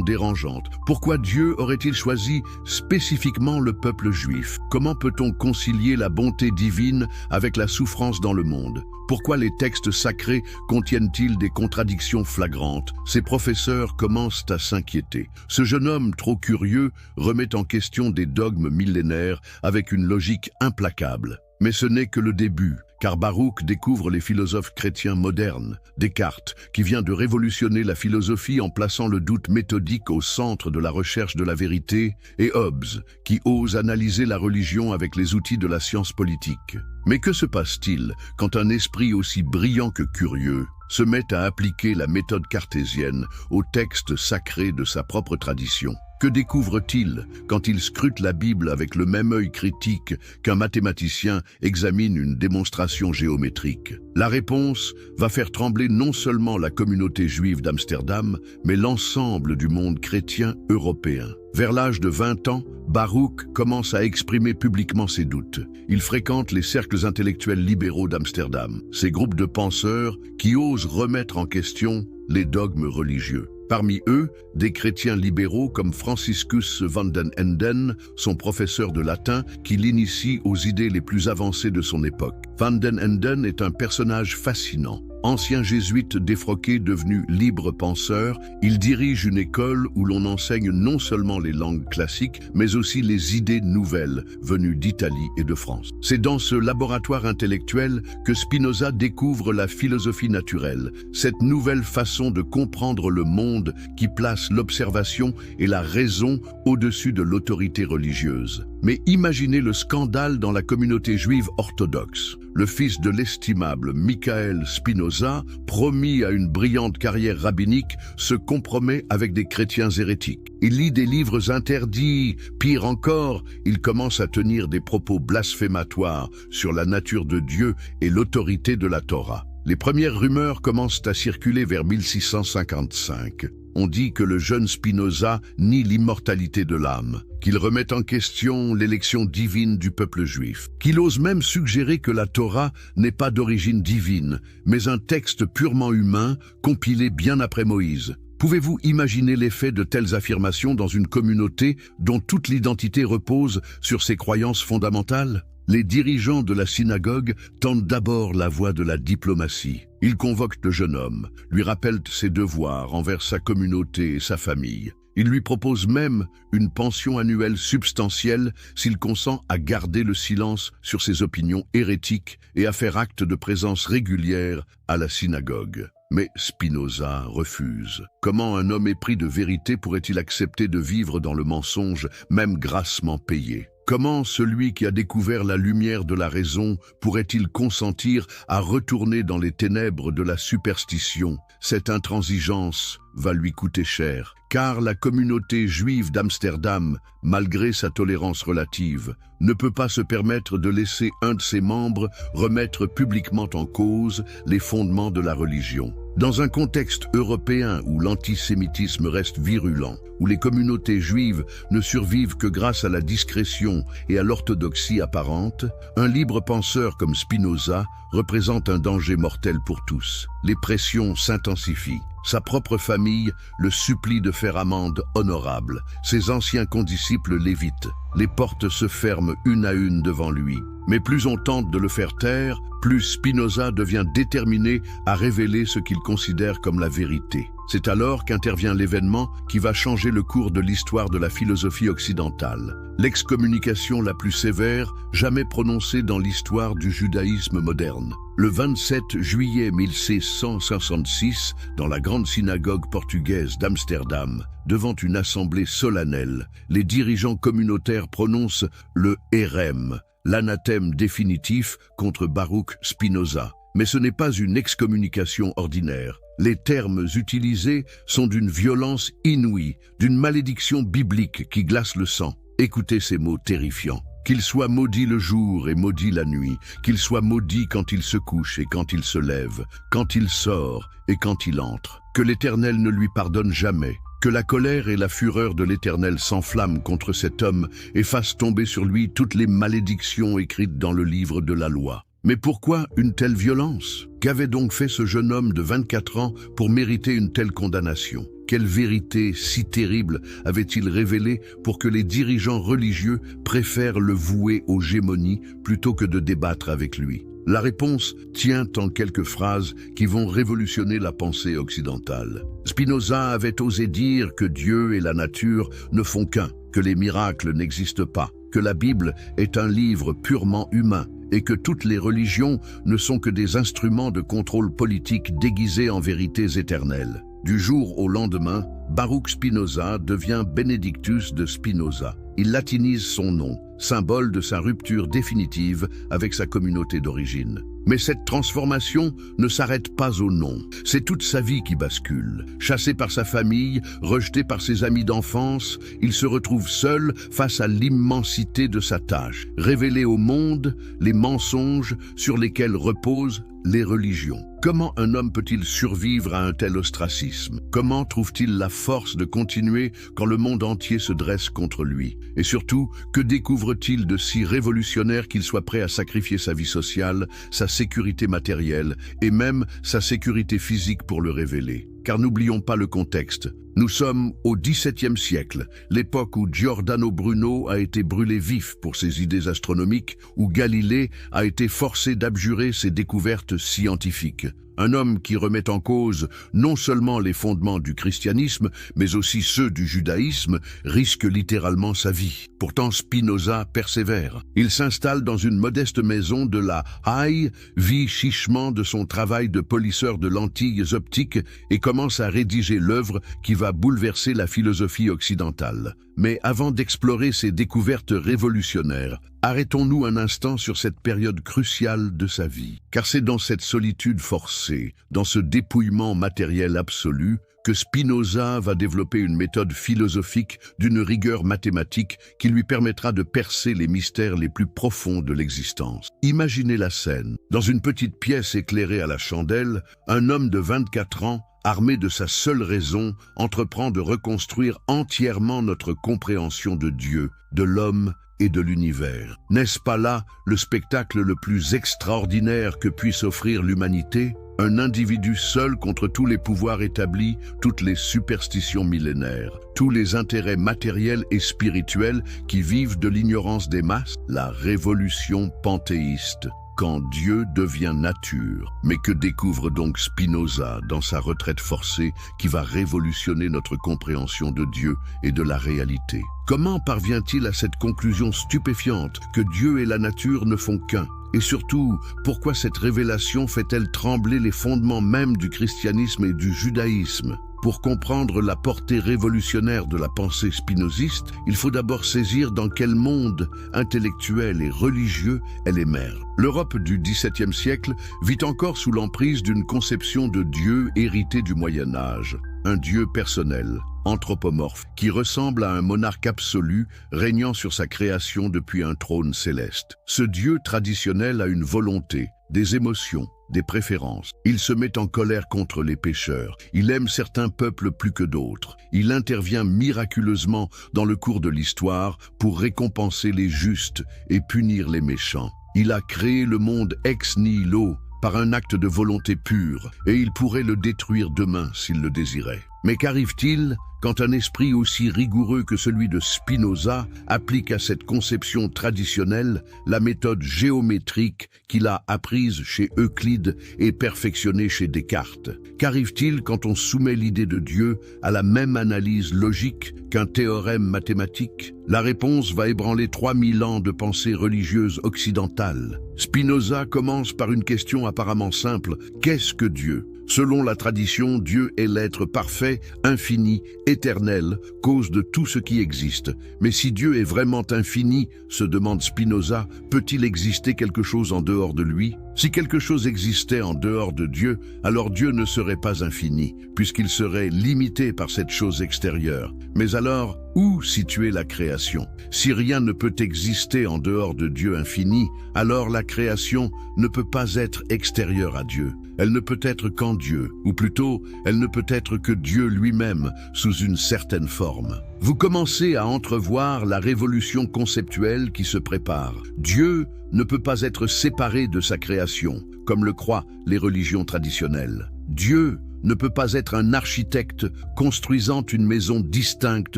dérangeantes. Pourquoi Dieu aurait-il choisi spécifiquement le peuple juif? Comment peut-on concilier la bonté divine avec la souffrance dans le monde? Pourquoi les textes sacrés contiennent-ils des contradictions flagrantes? Ses professeurs commencent à s'inquiéter. Ce jeune homme trop curieux remet en question des dogmes millénaires avec une logique implacable. Mais ce n'est que le début, car Baruch découvre les philosophes chrétiens modernes, Descartes, qui vient de révolutionner la philosophie en plaçant le doute méthodique au centre de la recherche de la vérité, et Hobbes, qui ose analyser la religion avec les outils de la science politique. Mais que se passe-t-il quand un esprit aussi brillant que curieux se met à appliquer la méthode cartésienne aux textes sacrés de sa propre tradition? Que découvre-t-il quand il scrute la Bible avec le même œil critique qu'un mathématicien examine une démonstration géométrique? La réponse va faire trembler non seulement la communauté juive d'Amsterdam, mais l'ensemble du monde chrétien européen. Vers l'âge de 20 ans, Baruch commence à exprimer publiquement ses doutes. Il fréquente les cercles intellectuels libéraux d'Amsterdam, ces groupes de penseurs qui osent remettre en question les dogmes religieux. Parmi eux, des chrétiens libéraux comme Franciscus van den Enden, son professeur de latin, qui l'initie aux idées les plus avancées de son époque. Van den Enden est un personnage fascinant. Ancien jésuite défroqué devenu libre penseur, il dirige une école où l'on enseigne non seulement les langues classiques, mais aussi les idées nouvelles venues d'Italie et de France. C'est dans ce laboratoire intellectuel que Spinoza découvre la philosophie naturelle, cette nouvelle façon de comprendre le monde qui place l'observation et la raison au-dessus de l'autorité religieuse. Mais imaginez le scandale dans la communauté juive orthodoxe. Le fils de l'estimable Michael Spinoza, promis à une brillante carrière rabbinique, se compromet avec des chrétiens hérétiques. Il lit des livres interdits. Pire encore, il commence à tenir des propos blasphématoires sur la nature de Dieu et l'autorité de la Torah. Les premières rumeurs commencent à circuler vers 1655. On dit que le jeune Spinoza nie l'immortalité de l'âme, qu'il remet en question l'élection divine du peuple juif, qu'il ose même suggérer que la Torah n'est pas d'origine divine, mais un texte purement humain, compilé bien après Moïse. Pouvez-vous imaginer l'effet de telles affirmations dans une communauté dont toute l'identité repose sur ses croyances fondamentales? Les dirigeants de la synagogue tentent d'abord la voie de la diplomatie. Ils convoquent le jeune homme, lui rappellent ses devoirs envers sa communauté et sa famille. Ils lui proposent même une pension annuelle substantielle s'il consent à garder le silence sur ses opinions hérétiques et à faire acte de présence régulière à la synagogue. Mais Spinoza refuse. Comment un homme épris de vérité pourrait-il accepter de vivre dans le mensonge, même grassement payé? Comment celui qui a découvert la lumière de la raison pourrait-il consentir à retourner dans les ténèbres de la superstition? Cette intransigeance va lui coûter cher, car la communauté juive d'Amsterdam, malgré sa tolérance relative, ne peut pas se permettre de laisser un de ses membres remettre publiquement en cause les fondements de la religion. Dans un contexte européen où l'antisémitisme reste virulent, où les communautés juives ne survivent que grâce à la discrétion et à l'orthodoxie apparente, un libre penseur comme Spinoza représente un danger mortel pour tous. Les pressions s'intensifient. Sa propre famille le supplie de faire amende honorable. Ses anciens condisciples l'évitent. Les portes se ferment une à une devant lui. Mais plus on tente de le faire taire, plus Spinoza devient déterminé à révéler ce qu'il considère comme la vérité. C'est alors qu'intervient l'événement qui va changer le cours de l'histoire de la philosophie occidentale. L'excommunication la plus sévère jamais prononcée dans l'histoire du judaïsme moderne. Le 27 juillet 1666, dans la grande synagogue portugaise d'Amsterdam, devant une assemblée solennelle, les dirigeants communautaires prononcent le hérem, l'anathème définitif contre Baruch Spinoza. Mais ce n'est pas une excommunication ordinaire. Les termes utilisés sont d'une violence inouïe, d'une malédiction biblique qui glace le sang. Écoutez ces mots terrifiants. Qu'il soit maudit le jour et maudit la nuit, qu'il soit maudit quand il se couche et quand il se lève, quand il sort et quand il entre. Que l'Éternel ne lui pardonne jamais. Que la colère et la fureur de l'Éternel s'enflamment contre cet homme et fassent tomber sur lui toutes les malédictions écrites dans le livre de la loi. Mais pourquoi une telle violence? Qu'avait donc fait ce jeune homme de 24 ans pour mériter une telle condamnation? Quelle vérité si terrible avait-il révélée pour que les dirigeants religieux préfèrent le vouer aux gémonies plutôt que de débattre avec lui? La réponse tient en quelques phrases qui vont révolutionner la pensée occidentale. Spinoza avait osé dire que Dieu et la nature ne font qu'un, que les miracles n'existent pas, que la Bible est un livre purement humain, et que toutes les religions ne sont que des instruments de contrôle politique déguisés en vérités éternelles. Du jour au lendemain, Baruch Spinoza devient Benedictus de Spinoza. Il latinise son nom, symbole de sa rupture définitive avec sa communauté d'origine. Mais cette transformation ne s'arrête pas au nom. C'est toute sa vie qui bascule. Chassé par sa famille, rejeté par ses amis d'enfance, il se retrouve seul face à l'immensité de sa tâche. Révéler au monde les mensonges sur lesquels reposent les religions. Comment un homme peut-il survivre à un tel ostracisme? Comment trouve-t-il la force de continuer quand le monde entier se dresse contre lui? Et surtout, que découvre-t-il de si révolutionnaire qu'il soit prêt à sacrifier sa vie sociale, sa sécurité matérielle et même sa sécurité physique pour le révéler? Car n'oublions pas le contexte. Nous sommes au XVIIe siècle, l'époque où Giordano Bruno a été brûlé vif pour ses idées astronomiques, où Galilée a été forcé d'abjurer ses découvertes scientifiques. Un homme qui remet en cause non seulement les fondements du christianisme, mais aussi ceux du judaïsme, risque littéralement sa vie. Pourtant Spinoza persévère. Il s'installe dans une modeste maison de la Haye, vit chichement de son travail de polisseur de lentilles optiques et commence à rédiger l'œuvre qui va bouleverser la philosophie occidentale. Mais avant d'explorer ces découvertes révolutionnaires, arrêtons-nous un instant sur cette période cruciale de sa vie. Car c'est dans cette solitude forcée, dans ce dépouillement matériel absolu, que Spinoza va développer une méthode philosophique d'une rigueur mathématique qui lui permettra de percer les mystères les plus profonds de l'existence. Imaginez la scène. Dans une petite pièce éclairée à la chandelle, un homme de 24 ans armé de sa seule raison, entreprend de reconstruire entièrement notre compréhension de Dieu, de l'homme et de l'univers. N'est-ce pas là le spectacle le plus extraordinaire que puisse offrir l'humanité? Un individu seul contre tous les pouvoirs établis, toutes les superstitions millénaires, tous les intérêts matériels et spirituels qui vivent de l'ignorance des masses, la révolution panthéiste. Quand Dieu devient nature. Mais que découvre donc Spinoza dans sa retraite forcée qui va révolutionner notre compréhension de Dieu et de la réalité? Comment parvient-il à cette conclusion stupéfiante que Dieu et la nature ne font qu'un? Et surtout, pourquoi cette révélation fait-elle trembler les fondements même du christianisme et du judaïsme? Pour comprendre la portée révolutionnaire de la pensée spinoziste, il faut d'abord saisir dans quel monde intellectuel et religieux elle émerge. L'Europe du XVIIe siècle vit encore sous l'emprise d'une conception de Dieu héritée du Moyen Âge, un Dieu personnel, anthropomorphe, qui ressemble à un monarque absolu régnant sur sa création depuis un trône céleste. Ce Dieu traditionnel a une volonté, des émotions, des préférences. Il se met en colère contre les pécheurs. Il aime certains peuples plus que d'autres. Il intervient miraculeusement dans le cours de l'histoire pour récompenser les justes et punir les méchants. Il a créé le monde ex nihilo par un acte de volonté pure, et il pourrait le détruire demain s'il le désirait. Mais qu'arrive-t-il quand un esprit aussi rigoureux que celui de Spinoza applique à cette conception traditionnelle la méthode géométrique qu'il a apprise chez Euclide et perfectionnée chez Descartes? Qu'arrive-t-il quand on soumet l'idée de Dieu à la même analyse logique qu'un théorème mathématique? La réponse va ébranler 3000 ans de pensée religieuse occidentale. Spinoza commence par une question apparemment simple: qu'est-ce que Dieu? Selon la tradition, Dieu est l'être parfait, infini, éternel, cause de tout ce qui existe. Mais si Dieu est vraiment infini, se demande Spinoza, peut-il exister quelque chose en dehors de lui? Si quelque chose existait en dehors de Dieu, alors Dieu ne serait pas infini, puisqu'il serait limité par cette chose extérieure. Mais alors, où situer la création? Si rien ne peut exister en dehors de Dieu infini, alors la création ne peut pas être extérieure à Dieu. Elle ne peut être qu'en Dieu, ou plutôt, elle ne peut être que Dieu lui-même, sous une certaine forme. Vous commencez à entrevoir la révolution conceptuelle qui se prépare. Dieu ne peut pas être séparé de sa création, comme le croient les religions traditionnelles. Dieu ne peut pas être un architecte construisant une maison distincte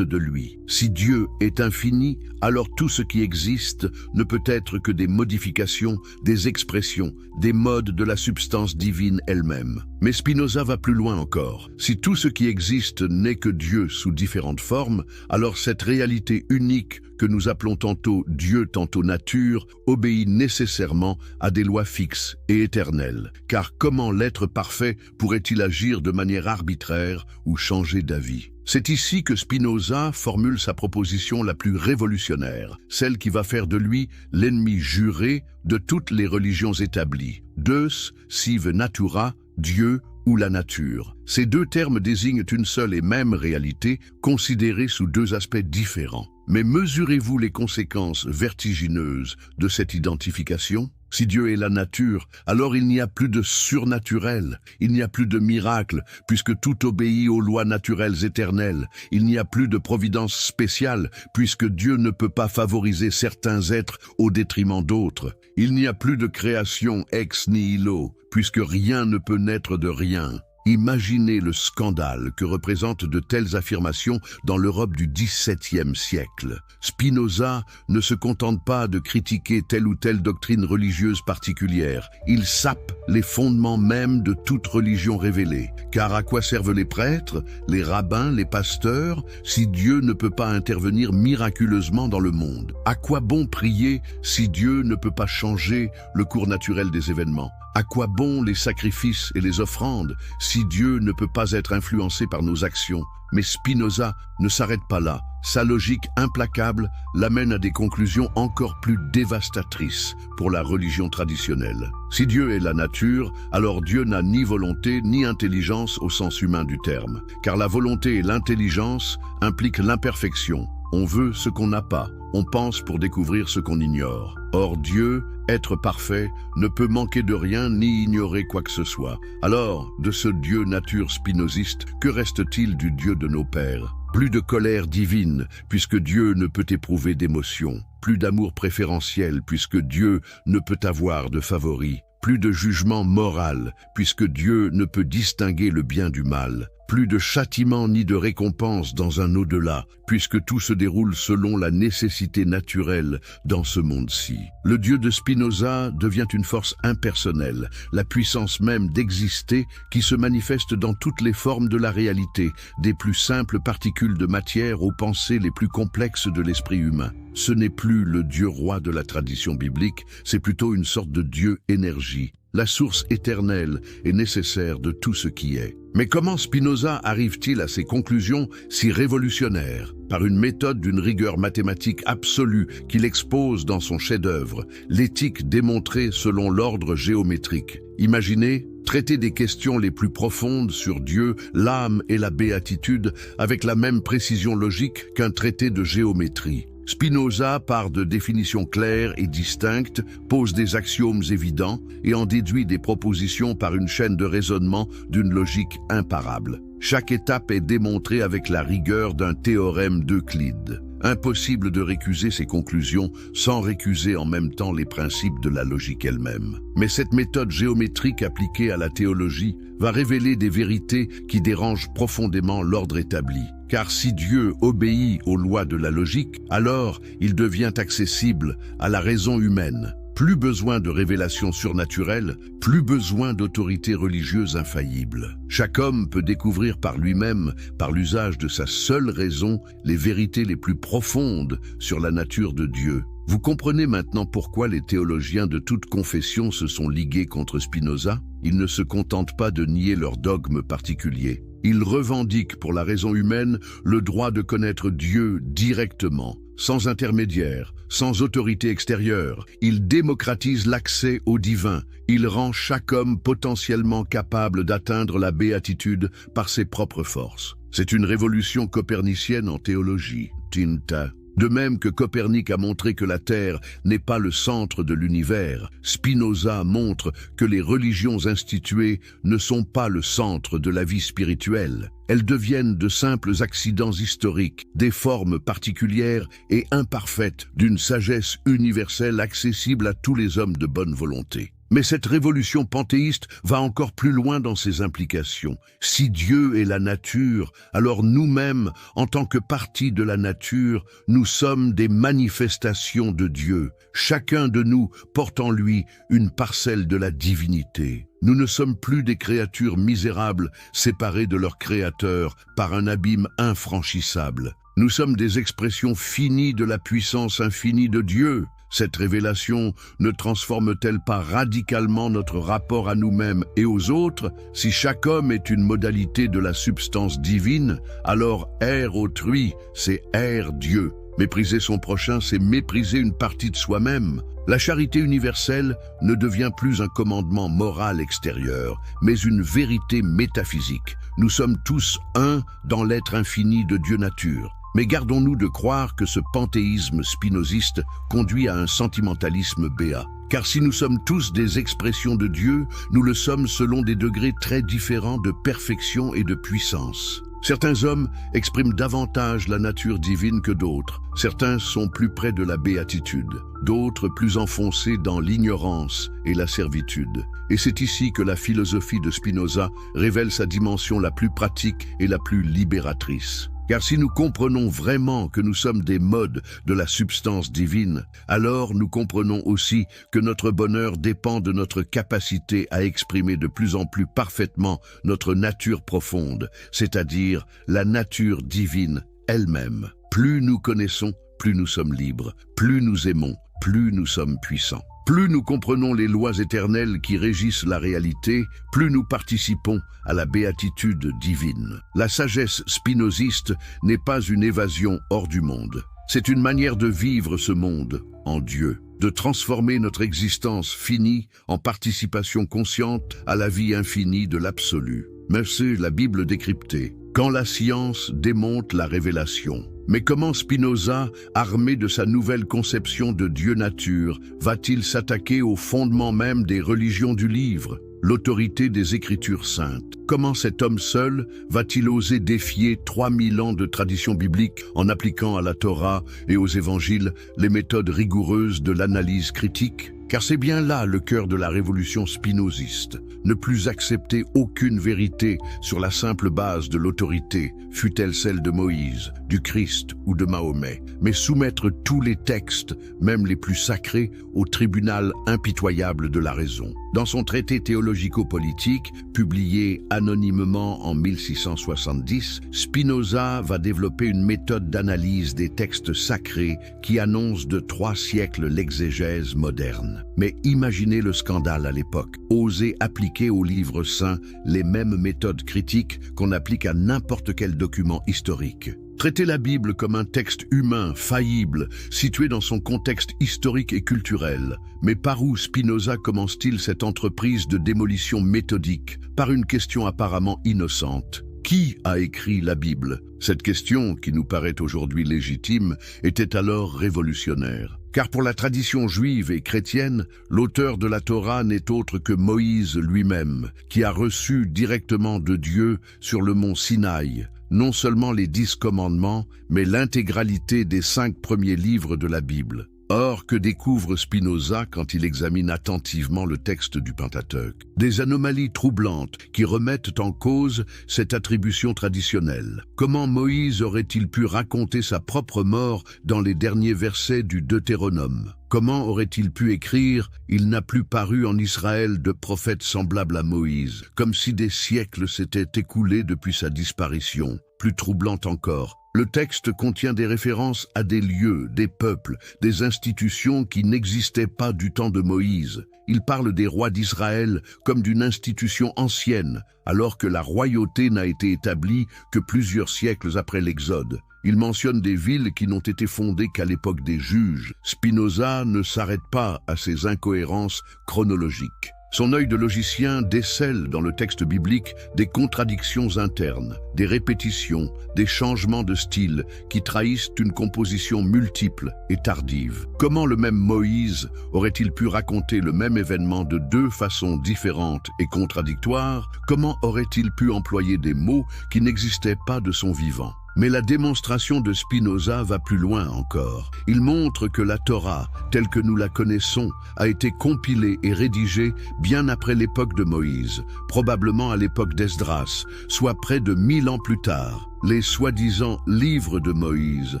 de lui. Si Dieu est infini, alors tout ce qui existe ne peut être que des modifications, des expressions, des modes de la substance divine elle-même. Mais Spinoza va plus loin encore. Si tout ce qui existe n'est que Dieu sous différentes formes, alors cette réalité unique que nous appelons tantôt Dieu, tantôt nature, obéit nécessairement à des lois fixes et éternelles. Car comment l'être parfait pourrait-il agir de manière arbitraire ou changer d'avis? C'est ici que Spinoza formule sa proposition la plus révolutionnaire, celle qui va faire de lui l'ennemi juré de toutes les religions établies. Deus sive natura, Dieu ou la nature. Ces deux termes désignent une seule et même réalité, considérée sous deux aspects différents. Mais mesurez-vous les conséquences vertigineuses de cette identification? Si Dieu est la nature, alors il n'y a plus de surnaturel, il n'y a plus de miracle, puisque tout obéit aux lois naturelles éternelles. Il n'y a plus de providence spéciale, puisque Dieu ne peut pas favoriser certains êtres au détriment d'autres. Il n'y a plus de création ex nihilo, puisque rien ne peut naître de rien. Imaginez le scandale que représentent de telles affirmations dans l'Europe du XVIIe siècle. Spinoza ne se contente pas de critiquer telle ou telle doctrine religieuse particulière. Il sape les fondements même de toute religion révélée. Car à quoi servent les prêtres, les rabbins, les pasteurs, si Dieu ne peut pas intervenir miraculeusement dans le monde? À quoi bon prier si Dieu ne peut pas changer le cours naturel des événements? À quoi bon les sacrifices et les offrandes si Dieu ne peut pas être influencé par nos actions? Mais Spinoza ne s'arrête pas là. Sa logique implacable l'amène à des conclusions encore plus dévastatrices pour la religion traditionnelle. Si Dieu est la nature, alors Dieu n'a ni volonté ni intelligence au sens humain du terme. Car la volonté et l'intelligence impliquent l'imperfection. On veut ce qu'on n'a pas, on pense pour découvrir ce qu'on ignore. Or Dieu, être parfait, ne peut manquer de rien ni ignorer quoi que ce soit. Alors, de ce Dieu nature spinoziste, que reste-t-il du Dieu de nos pères? Plus de colère divine, puisque Dieu ne peut éprouver d'émotion. Plus d'amour préférentiel, puisque Dieu ne peut avoir de favoris. Plus de jugement moral, puisque Dieu ne peut distinguer le bien du mal. Plus de châtiment ni de récompense dans un au-delà, puisque tout se déroule selon la nécessité naturelle dans ce monde-ci. Le Dieu de Spinoza devient une force impersonnelle, la puissance même d'exister qui se manifeste dans toutes les formes de la réalité, des plus simples particules de matière aux pensées les plus complexes de l'esprit humain. Ce n'est plus le Dieu roi de la tradition biblique, c'est plutôt une sorte de Dieu énergie, la source éternelle et nécessaire de tout ce qui est. Mais comment Spinoza arrive-t-il à ces conclusions si révolutionnaires? Par une méthode d'une rigueur mathématique absolue qu'il expose dans son chef-d'œuvre, l'éthique démontrée selon l'ordre géométrique. Imaginez traiter des questions les plus profondes sur Dieu, l'âme et la béatitude avec la même précision logique qu'un traité de géométrie. Spinoza part de définitions claires et distinctes, pose des axiomes évidents et en déduit des propositions par une chaîne de raisonnement d'une logique imparable. Chaque étape est démontrée avec la rigueur d'un théorème d'Euclide. Impossible de récuser ces conclusions sans récuser en même temps les principes de la logique elle-même. Mais cette méthode géométrique appliquée à la théologie va révéler des vérités qui dérangent profondément l'ordre établi. Car si Dieu obéit aux lois de la logique, alors il devient accessible à la raison humaine. Plus besoin de révélations surnaturelles, plus besoin d'autorité religieuse infaillible. Chaque homme peut découvrir par lui-même, par l'usage de sa seule raison, les vérités les plus profondes sur la nature de Dieu. Vous comprenez maintenant pourquoi les théologiens de toute confession se sont ligués contre Spinoza? Ils ne se contentent pas de nier leur dogme particulier. Ils revendiquent pour la raison humaine le droit de connaître Dieu directement, sans intermédiaire, sans autorité extérieure. Il démocratise l'accès au divin. Il rend chaque homme potentiellement capable d'atteindre la béatitude par ses propres forces. C'est une révolution copernicienne en théologie, Tinta. De même que Copernic a montré que la Terre n'est pas le centre de l'univers, Spinoza montre que les religions instituées ne sont pas le centre de la vie spirituelle. Elles deviennent de simples accidents historiques, des formes particulières et imparfaites d'une sagesse universelle accessible à tous les hommes de bonne volonté. Mais cette révolution panthéiste va encore plus loin dans ses implications. Si Dieu est la nature, alors nous-mêmes, en tant que partie de la nature, nous sommes des manifestations de Dieu. Chacun de nous porte en lui une parcelle de la divinité. Nous ne sommes plus des créatures misérables, séparées de leur Créateur par un abîme infranchissable. Nous sommes des expressions finies de la puissance infinie de Dieu. Cette révélation ne transforme-t-elle pas radicalement notre rapport à nous-mêmes et aux autres? Si chaque homme est une modalité de la substance divine, alors haïr autrui, c'est haïr Dieu. Mépriser son prochain, c'est mépriser une partie de soi-même. La charité universelle ne devient plus un commandement moral extérieur, mais une vérité métaphysique. Nous sommes tous un dans l'être infini de Dieu nature. Mais gardons-nous de croire que ce panthéisme spinoziste conduit à un sentimentalisme béat. Car si nous sommes tous des expressions de Dieu, nous le sommes selon des degrés très différents de perfection et de puissance. Certains hommes expriment davantage la nature divine que d'autres. Certains sont plus près de la béatitude, d'autres plus enfoncés dans l'ignorance et la servitude. Et c'est ici que la philosophie de Spinoza révèle sa dimension la plus pratique et la plus libératrice. Car si nous comprenons vraiment que nous sommes des modes de la substance divine, alors nous comprenons aussi que notre bonheur dépend de notre capacité à exprimer de plus en plus parfaitement notre nature profonde, c'est-à-dire la nature divine elle-même. Plus nous connaissons, plus nous sommes libres, plus nous aimons, plus nous sommes puissants. Plus nous comprenons les lois éternelles qui régissent la réalité, plus nous participons à la béatitude divine. La sagesse spinoziste n'est pas une évasion hors du monde. C'est une manière de vivre ce monde en Dieu, de transformer notre existence finie en participation consciente à la vie infinie de l'absolu. Merci la Bible décryptée. Quand la science démonte la révélation. Mais comment Spinoza, armé de sa nouvelle conception de Dieu-nature, va-t-il s'attaquer au fondement même des religions du livre, l'autorité des Écritures saintes? Comment cet homme seul va-t-il oser défier 3000 ans de tradition biblique en appliquant à la Torah et aux évangiles les méthodes rigoureuses de l'analyse critique? Car c'est bien là le cœur de la révolution spinoziste. Ne plus accepter aucune vérité sur la simple base de l'autorité, fût-elle celle de Moïse, du Christ ou de Mahomet, mais soumettre tous les textes, même les plus sacrés, au tribunal impitoyable de la raison. Dans son traité théologico-politique, publié anonymement en 1670, Spinoza va développer une méthode d'analyse des textes sacrés qui annonce de 3 siècles l'exégèse moderne. Mais imaginez le scandale à l'époque. Oser appliquer au livre saint les mêmes méthodes critiques qu'on applique à n'importe quel document historique. Traiter la Bible comme un texte humain, faillible, situé dans son contexte historique et culturel. Mais par où Spinoza commence-t-il cette entreprise de démolition méthodique? Par une question apparemment innocente. Qui a écrit la Bible? Cette question, qui nous paraît aujourd'hui légitime, était alors révolutionnaire. Car pour la tradition juive et chrétienne, l'auteur de la Torah n'est autre que Moïse lui-même, qui a reçu directement de Dieu sur le mont Sinaï, non seulement les 10 commandements, mais l'intégralité des 5 premiers livres de la Bible. Or, que découvre Spinoza quand il examine attentivement le texte du Pentateuque? Des anomalies troublantes qui remettent en cause cette attribution traditionnelle. Comment Moïse aurait-il pu raconter sa propre mort dans les derniers versets du Deutéronome? Comment aurait-il pu écrire « Il n'a plus paru en Israël de prophète semblable à Moïse », comme si des siècles s'étaient écoulés depuis sa disparition? Plus troublant encore, le texte contient des références à des lieux, des peuples, des institutions qui n'existaient pas du temps de Moïse. Il parle des rois d'Israël comme d'une institution ancienne, alors que la royauté n'a été établie que plusieurs siècles après l'Exode. Il mentionne des villes qui n'ont été fondées qu'à l'époque des juges. Spinoza ne s'arrête pas à ces incohérences chronologiques. Son œil de logicien décèle dans le texte biblique des contradictions internes, des répétitions, des changements de style qui trahissent une composition multiple et tardive. Comment le même Moïse aurait-il pu raconter le même événement de 2 façons différentes et contradictoires? Comment aurait-il pu employer des mots qui n'existaient pas de son vivant? Mais la démonstration de Spinoza va plus loin encore. Il montre que la Torah, telle que nous la connaissons, a été compilée et rédigée bien après l'époque de Moïse, probablement à l'époque d'Esdras, soit près de 1000 ans plus tard. Les soi-disant livres de Moïse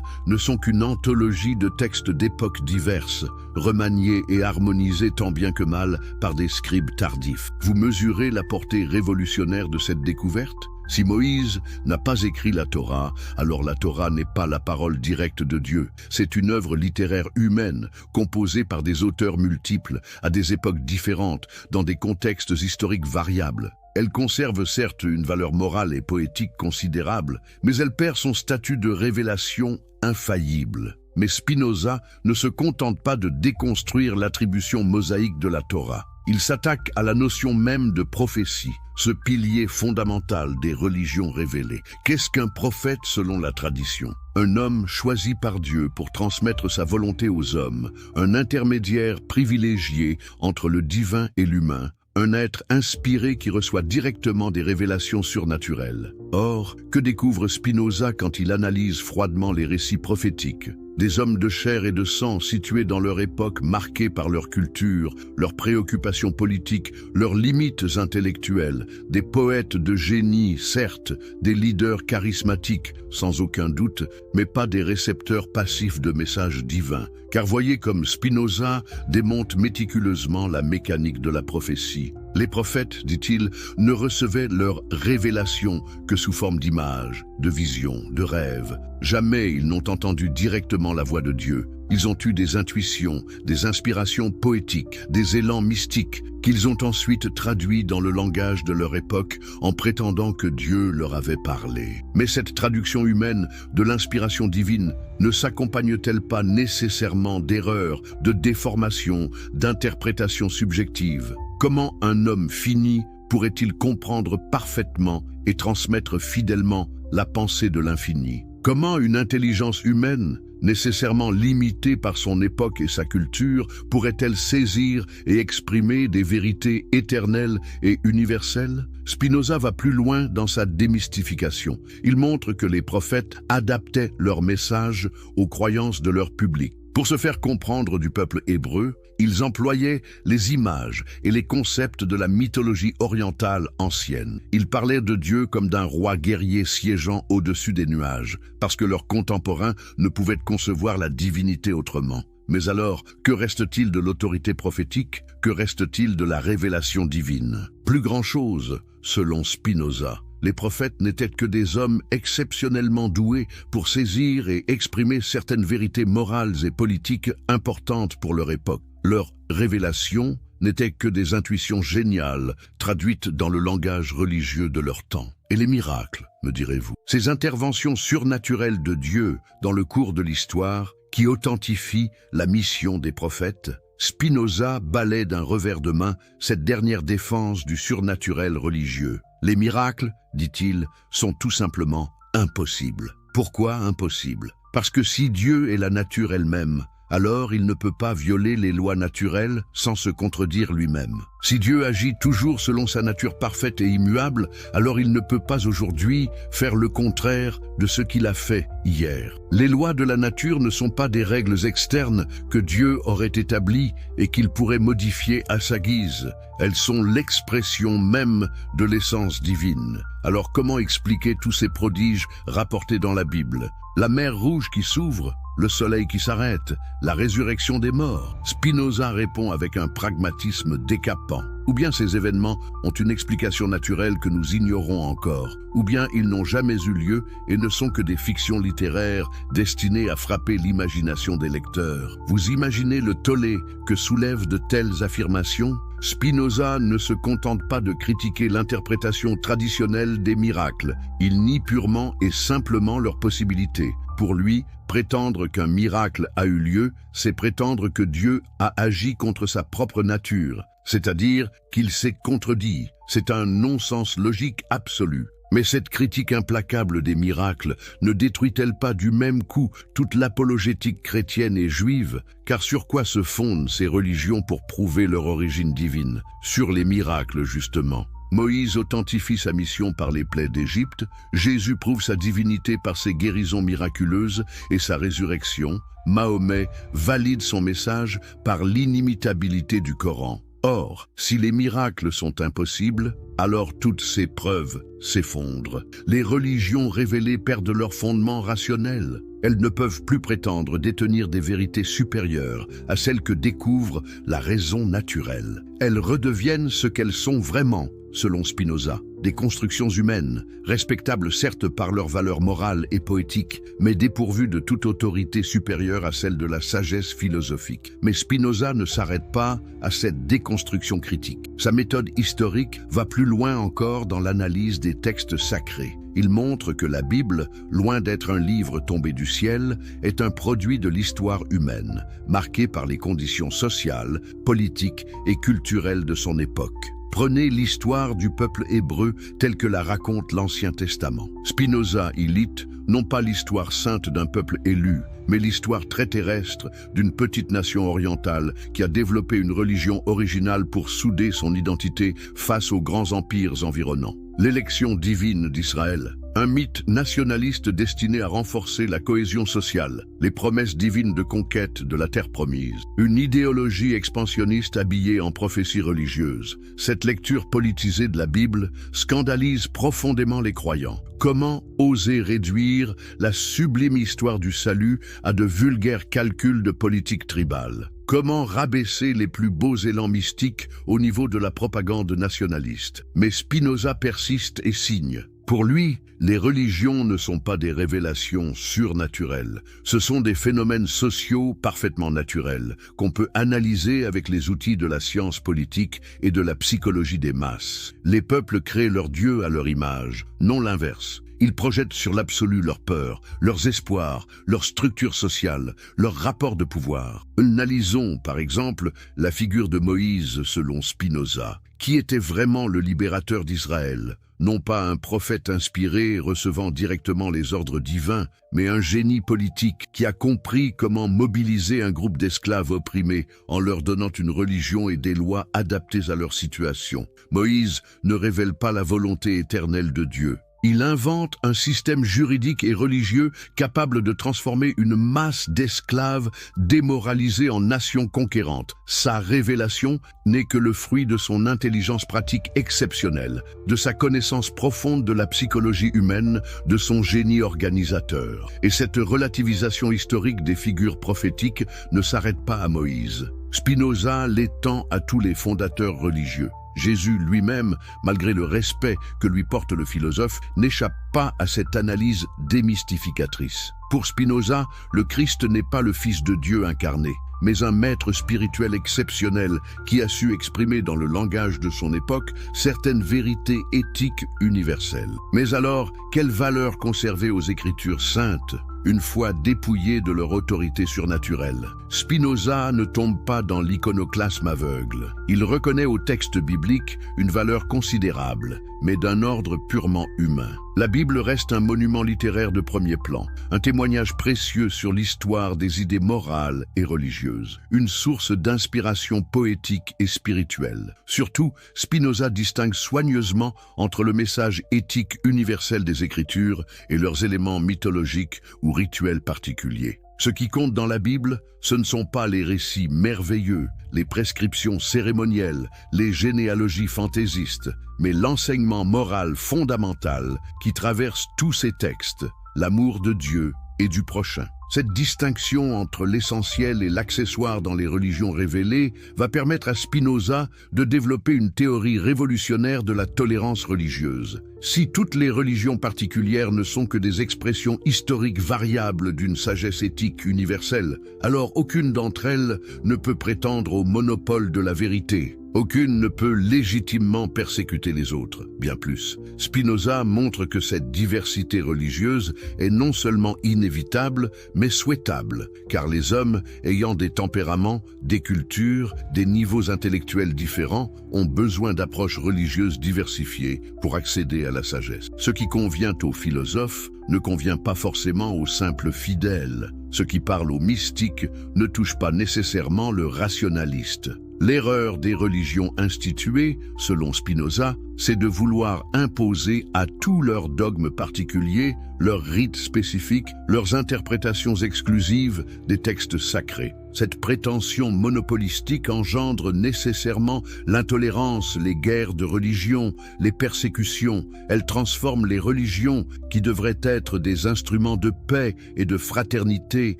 ne sont qu'une anthologie de textes d'époques diverses, remaniés et harmonisés tant bien que mal par des scribes tardifs. Vous mesurez la portée révolutionnaire de cette découverte? Si Moïse n'a pas écrit la Torah, alors la Torah n'est pas la parole directe de Dieu. C'est une œuvre littéraire humaine, composée par des auteurs multiples, à des époques différentes, dans des contextes historiques variables. Elle conserve certes une valeur morale et poétique considérable, mais elle perd son statut de révélation infaillible. Mais Spinoza ne se contente pas de déconstruire l'attribution mosaïque de la Torah. Il s'attaque à la notion même de prophétie, ce pilier fondamental des religions révélées. Qu'est-ce qu'un prophète selon la tradition? Un homme choisi par Dieu pour transmettre sa volonté aux hommes, un intermédiaire privilégié entre le divin et l'humain, un être inspiré qui reçoit directement des révélations surnaturelles. Or, que découvre Spinoza quand il analyse froidement les récits prophétiques? Des hommes de chair et de sang situés dans leur époque marqués par leur culture, leurs préoccupations politiques, leurs limites intellectuelles, des poètes de génie, certes, des leaders charismatiques, sans aucun doute, mais pas des récepteurs passifs de messages divins. Car voyez comme Spinoza démonte méticuleusement la mécanique de la prophétie. Les prophètes, dit-il, ne recevaient leur révélation que sous forme d'images, de visions, de rêves. Jamais ils n'ont entendu directement la voix de Dieu. Ils ont eu des intuitions, des inspirations poétiques, des élans mystiques qu'ils ont ensuite traduits dans le langage de leur époque en prétendant que Dieu leur avait parlé. Mais cette traduction humaine de l'inspiration divine ne s'accompagne-t-elle pas nécessairement d'erreurs, de déformations, d'interprétations subjectives? Comment un homme fini pourrait-il comprendre parfaitement et transmettre fidèlement la pensée de l'infini? Comment une intelligence humaine, nécessairement limitée par son époque et sa culture, pourrait-elle saisir et exprimer des vérités éternelles et universelles? Spinoza va plus loin dans sa démystification. Il montre que les prophètes adaptaient leur message aux croyances de leur public. Pour se faire comprendre du peuple hébreu, ils employaient les images et les concepts de la mythologie orientale ancienne. Ils parlaient de Dieu comme d'un roi guerrier siégeant au-dessus des nuages, parce que leurs contemporains ne pouvaient concevoir la divinité autrement. Mais alors, que reste-t-il de l'autorité prophétique? Que reste-t-il de la révélation divine? Plus grand-chose, selon Spinoza. Les prophètes n'étaient que des hommes exceptionnellement doués pour saisir et exprimer certaines vérités morales et politiques importantes pour leur époque. Leurs révélations n'étaient que des intuitions géniales, traduites dans le langage religieux de leur temps. Et les miracles, me direz-vous? Ces interventions surnaturelles de Dieu dans le cours de l'histoire qui authentifient la mission des prophètes? Spinoza balaie d'un revers de main cette dernière défense du surnaturel religieux. Les miracles, dit-il, sont tout simplement impossibles. Pourquoi impossibles? Parce que si Dieu est la nature elle-même, alors il ne peut pas violer les lois naturelles sans se contredire lui-même. Si Dieu agit toujours selon sa nature parfaite et immuable, alors il ne peut pas aujourd'hui faire le contraire de ce qu'il a fait hier. Les lois de la nature ne sont pas des règles externes que Dieu aurait établies et qu'il pourrait modifier à sa guise. Elles sont l'expression même de l'essence divine. Alors comment expliquer tous ces prodiges rapportés dans la Bible? La mer Rouge qui s'ouvre, le soleil qui s'arrête, la résurrection des morts. Spinoza répond avec un pragmatisme décapant. Ou bien ces événements ont une explication naturelle que nous ignorons encore, ou bien ils n'ont jamais eu lieu et ne sont que des fictions littéraires destinées à frapper l'imagination des lecteurs. Vous imaginez le tollé que soulèvent de telles affirmations? Spinoza ne se contente pas de critiquer l'interprétation traditionnelle des miracles. Il nie purement et simplement leur possibilité. Pour lui, prétendre qu'un miracle a eu lieu, c'est prétendre que Dieu a agi contre sa propre nature, c'est-à-dire qu'il s'est contredit. C'est un non-sens logique absolu. Mais cette critique implacable des miracles ne détruit-elle pas du même coup toute l'apologétique chrétienne et juive? Car sur quoi se fondent ces religions pour prouver leur origine divine? Sur les miracles, justement. Moïse authentifie sa mission par les plaies d'Égypte, Jésus prouve sa divinité par ses guérisons miraculeuses et sa résurrection, Mahomet valide son message par l'inimitabilité du Coran. Or, si les miracles sont impossibles, alors toutes ces preuves s'effondrent. Les religions révélées perdent leur fondement rationnel. Elles ne peuvent plus prétendre détenir des vérités supérieures à celles que découvre la raison naturelle. Elles redeviennent ce qu'elles sont vraiment, selon Spinoza, des constructions humaines, respectables certes par leur valeur morale et poétique, mais dépourvues de toute autorité supérieure à celle de la sagesse philosophique. Mais Spinoza ne s'arrête pas à cette déconstruction critique. Sa méthode historique va plus loin encore dans l'analyse des textes sacrés. Il montre que la Bible, loin d'être un livre tombé du ciel, est un produit de l'histoire humaine, marqué par les conditions sociales, politiques et culturelles de son époque. Prenez l'histoire du peuple hébreu telle que la raconte l'Ancien Testament. Spinoza y lit non pas l'histoire sainte d'un peuple élu, mais l'histoire très terrestre d'une petite nation orientale qui a développé une religion originale pour souder son identité face aux grands empires environnants. L'élection divine d'Israël, un mythe nationaliste destiné à renforcer la cohésion sociale, les promesses divines de conquête de la terre promise, une idéologie expansionniste habillée en prophétie religieuse. Cette lecture politisée de la Bible scandalise profondément les croyants. Comment oser réduire la sublime histoire du salut à de vulgaires calculs de politique tribale? Comment rabaisser les plus beaux élans mystiques au niveau de la propagande nationaliste? Mais Spinoza persiste et signe. Pour lui, les religions ne sont pas des révélations surnaturelles. Ce sont des phénomènes sociaux parfaitement naturels qu'on peut analyser avec les outils de la science politique et de la psychologie des masses. Les peuples créent leurs dieux à leur image, non l'inverse. Ils projettent sur l'absolu leurs peurs, leurs espoirs, leur structure sociale, leur rapport de pouvoir. Analysons, par exemple, la figure de Moïse selon Spinoza. Qui était vraiment le libérateur d'Israël? Non pas un prophète inspiré recevant directement les ordres divins, mais un génie politique qui a compris comment mobiliser un groupe d'esclaves opprimés en leur donnant une religion et des lois adaptées à leur situation. Moïse ne révèle pas la volonté éternelle de Dieu. Il invente un système juridique et religieux capable de transformer une masse d'esclaves démoralisés en nation conquérante. Sa révélation n'est que le fruit de son intelligence pratique exceptionnelle, de sa connaissance profonde de la psychologie humaine, de son génie organisateur. Et cette relativisation historique des figures prophétiques ne s'arrête pas à Moïse. Spinoza l'étend à tous les fondateurs religieux. Jésus lui-même, malgré le respect que lui porte le philosophe, n'échappe pas à cette analyse démystificatrice. Pour Spinoza, le Christ n'est pas le Fils de Dieu incarné, mais un maître spirituel exceptionnel qui a su exprimer dans le langage de son époque certaines vérités éthiques universelles. Mais alors, quelle valeur conserver aux Écritures saintes une fois dépouillées de leur autorité surnaturelle? Spinoza ne tombe pas dans l'iconoclasme aveugle. Il reconnaît au texte biblique une valeur considérable, mais d'un ordre purement humain. La Bible reste un monument littéraire de premier plan, un témoignage précieux sur l'histoire des idées morales et religieuses, une source d'inspiration poétique et spirituelle. Surtout, Spinoza distingue soigneusement entre le message éthique universel des Écritures et leurs éléments mythologiques ou rituels particuliers. Ce qui compte dans la Bible, ce ne sont pas les récits merveilleux, les prescriptions cérémonielles, les généalogies fantaisistes, mais l'enseignement moral fondamental qui traverse tous ces textes, l'amour de Dieu et du prochain. Cette distinction entre l'essentiel et l'accessoire dans les religions révélées va permettre à Spinoza de développer une théorie révolutionnaire de la tolérance religieuse. Si toutes les religions particulières ne sont que des expressions historiques variables d'une sagesse éthique universelle, alors aucune d'entre elles ne peut prétendre au monopole de la vérité. Aucune ne peut légitimement persécuter les autres, bien plus. Spinoza montre que cette diversité religieuse est non seulement inévitable, mais souhaitable, car les hommes, ayant des tempéraments, des cultures, des niveaux intellectuels différents, ont besoin d'approches religieuses diversifiées pour accéder à la sagesse. Ce qui convient aux philosophes ne convient pas forcément aux simples fidèles. Ce qui parle aux mystiques ne touche pas nécessairement le rationaliste. L'erreur des religions instituées, selon Spinoza, c'est de vouloir imposer à tous leurs dogmes particuliers, leurs rites spécifiques, leurs interprétations exclusives des textes sacrés. Cette prétention monopolistique engendre nécessairement l'intolérance, les guerres de religion, les persécutions. Elle transforme les religions, qui devraient être des instruments de paix et de fraternité,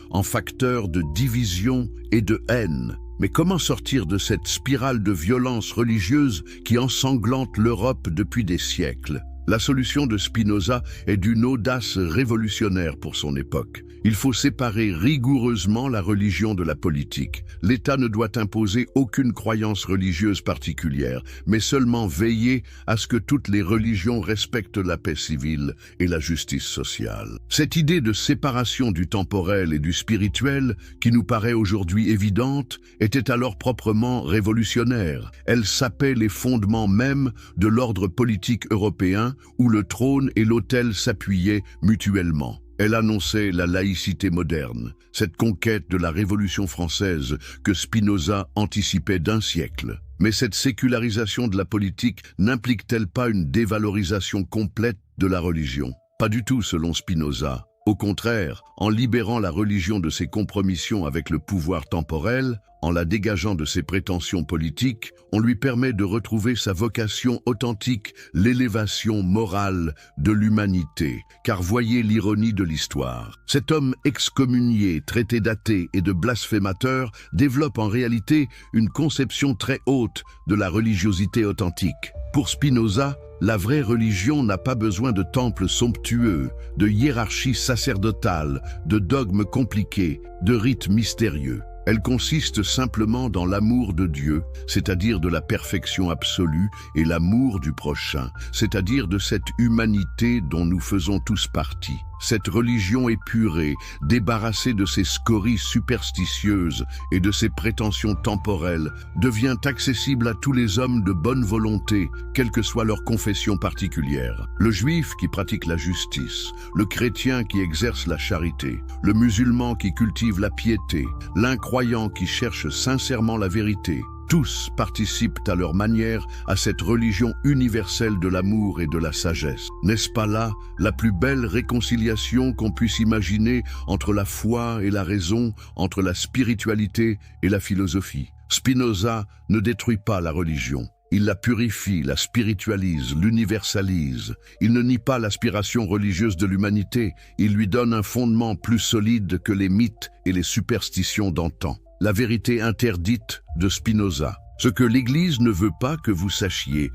en facteurs de division et de haine. Mais comment sortir de cette spirale de violence religieuse qui ensanglante l'Europe depuis des siècles? La solution de Spinoza est d'une audace révolutionnaire pour son époque. Il faut séparer rigoureusement la religion de la politique. L'État ne doit imposer aucune croyance religieuse particulière, mais seulement veiller à ce que toutes les religions respectent la paix civile et la justice sociale. Cette idée de séparation du temporel et du spirituel, qui nous paraît aujourd'hui évidente, était alors proprement révolutionnaire. Elle sapait les fondements mêmes de l'ordre politique européen, où le trône et l'autel s'appuyaient mutuellement. Elle annonçait la laïcité moderne, cette conquête de la Révolution française que Spinoza anticipait d'un siècle. Mais cette sécularisation de la politique n'implique-t-elle pas une dévalorisation complète de la religion? Pas du tout, selon Spinoza. Au contraire, en libérant la religion de ses compromissions avec le pouvoir temporel, en la dégageant de ses prétentions politiques, on lui permet de retrouver sa vocation authentique, l'élévation morale de l'humanité. Car voyez l'ironie de l'histoire. Cet homme excommunié, traité d'athée et de blasphémateur, développe en réalité une conception très haute de la religiosité authentique. Pour Spinoza, la vraie religion n'a pas besoin de temples somptueux, de hiérarchie sacerdotale, de dogmes compliqués, de rites mystérieux. Elle consiste simplement dans l'amour de Dieu, c'est-à-dire de la perfection absolue, et l'amour du prochain, c'est-à-dire de cette humanité dont nous faisons tous partie. Cette religion épurée, débarrassée de ses scories superstitieuses et de ses prétentions temporelles, devient accessible à tous les hommes de bonne volonté, quelle que soit leur confession particulière. Le juif qui pratique la justice, le chrétien qui exerce la charité, le musulman qui cultive la piété, l'incroyant qui cherche sincèrement la vérité, tous participent à leur manière à cette religion universelle de l'amour et de la sagesse. N'est-ce pas là la plus belle réconciliation qu'on puisse imaginer entre la foi et la raison, entre la spiritualité et la philosophie? Spinoza ne détruit pas la religion. Il la purifie, la spiritualise, l'universalise. Il ne nie pas l'aspiration religieuse de l'humanité. Il lui donne un fondement plus solide que les mythes et les superstitions d'antan. La vérité interdite de Spinoza. Ce que l'Église ne veut pas que vous sachiez.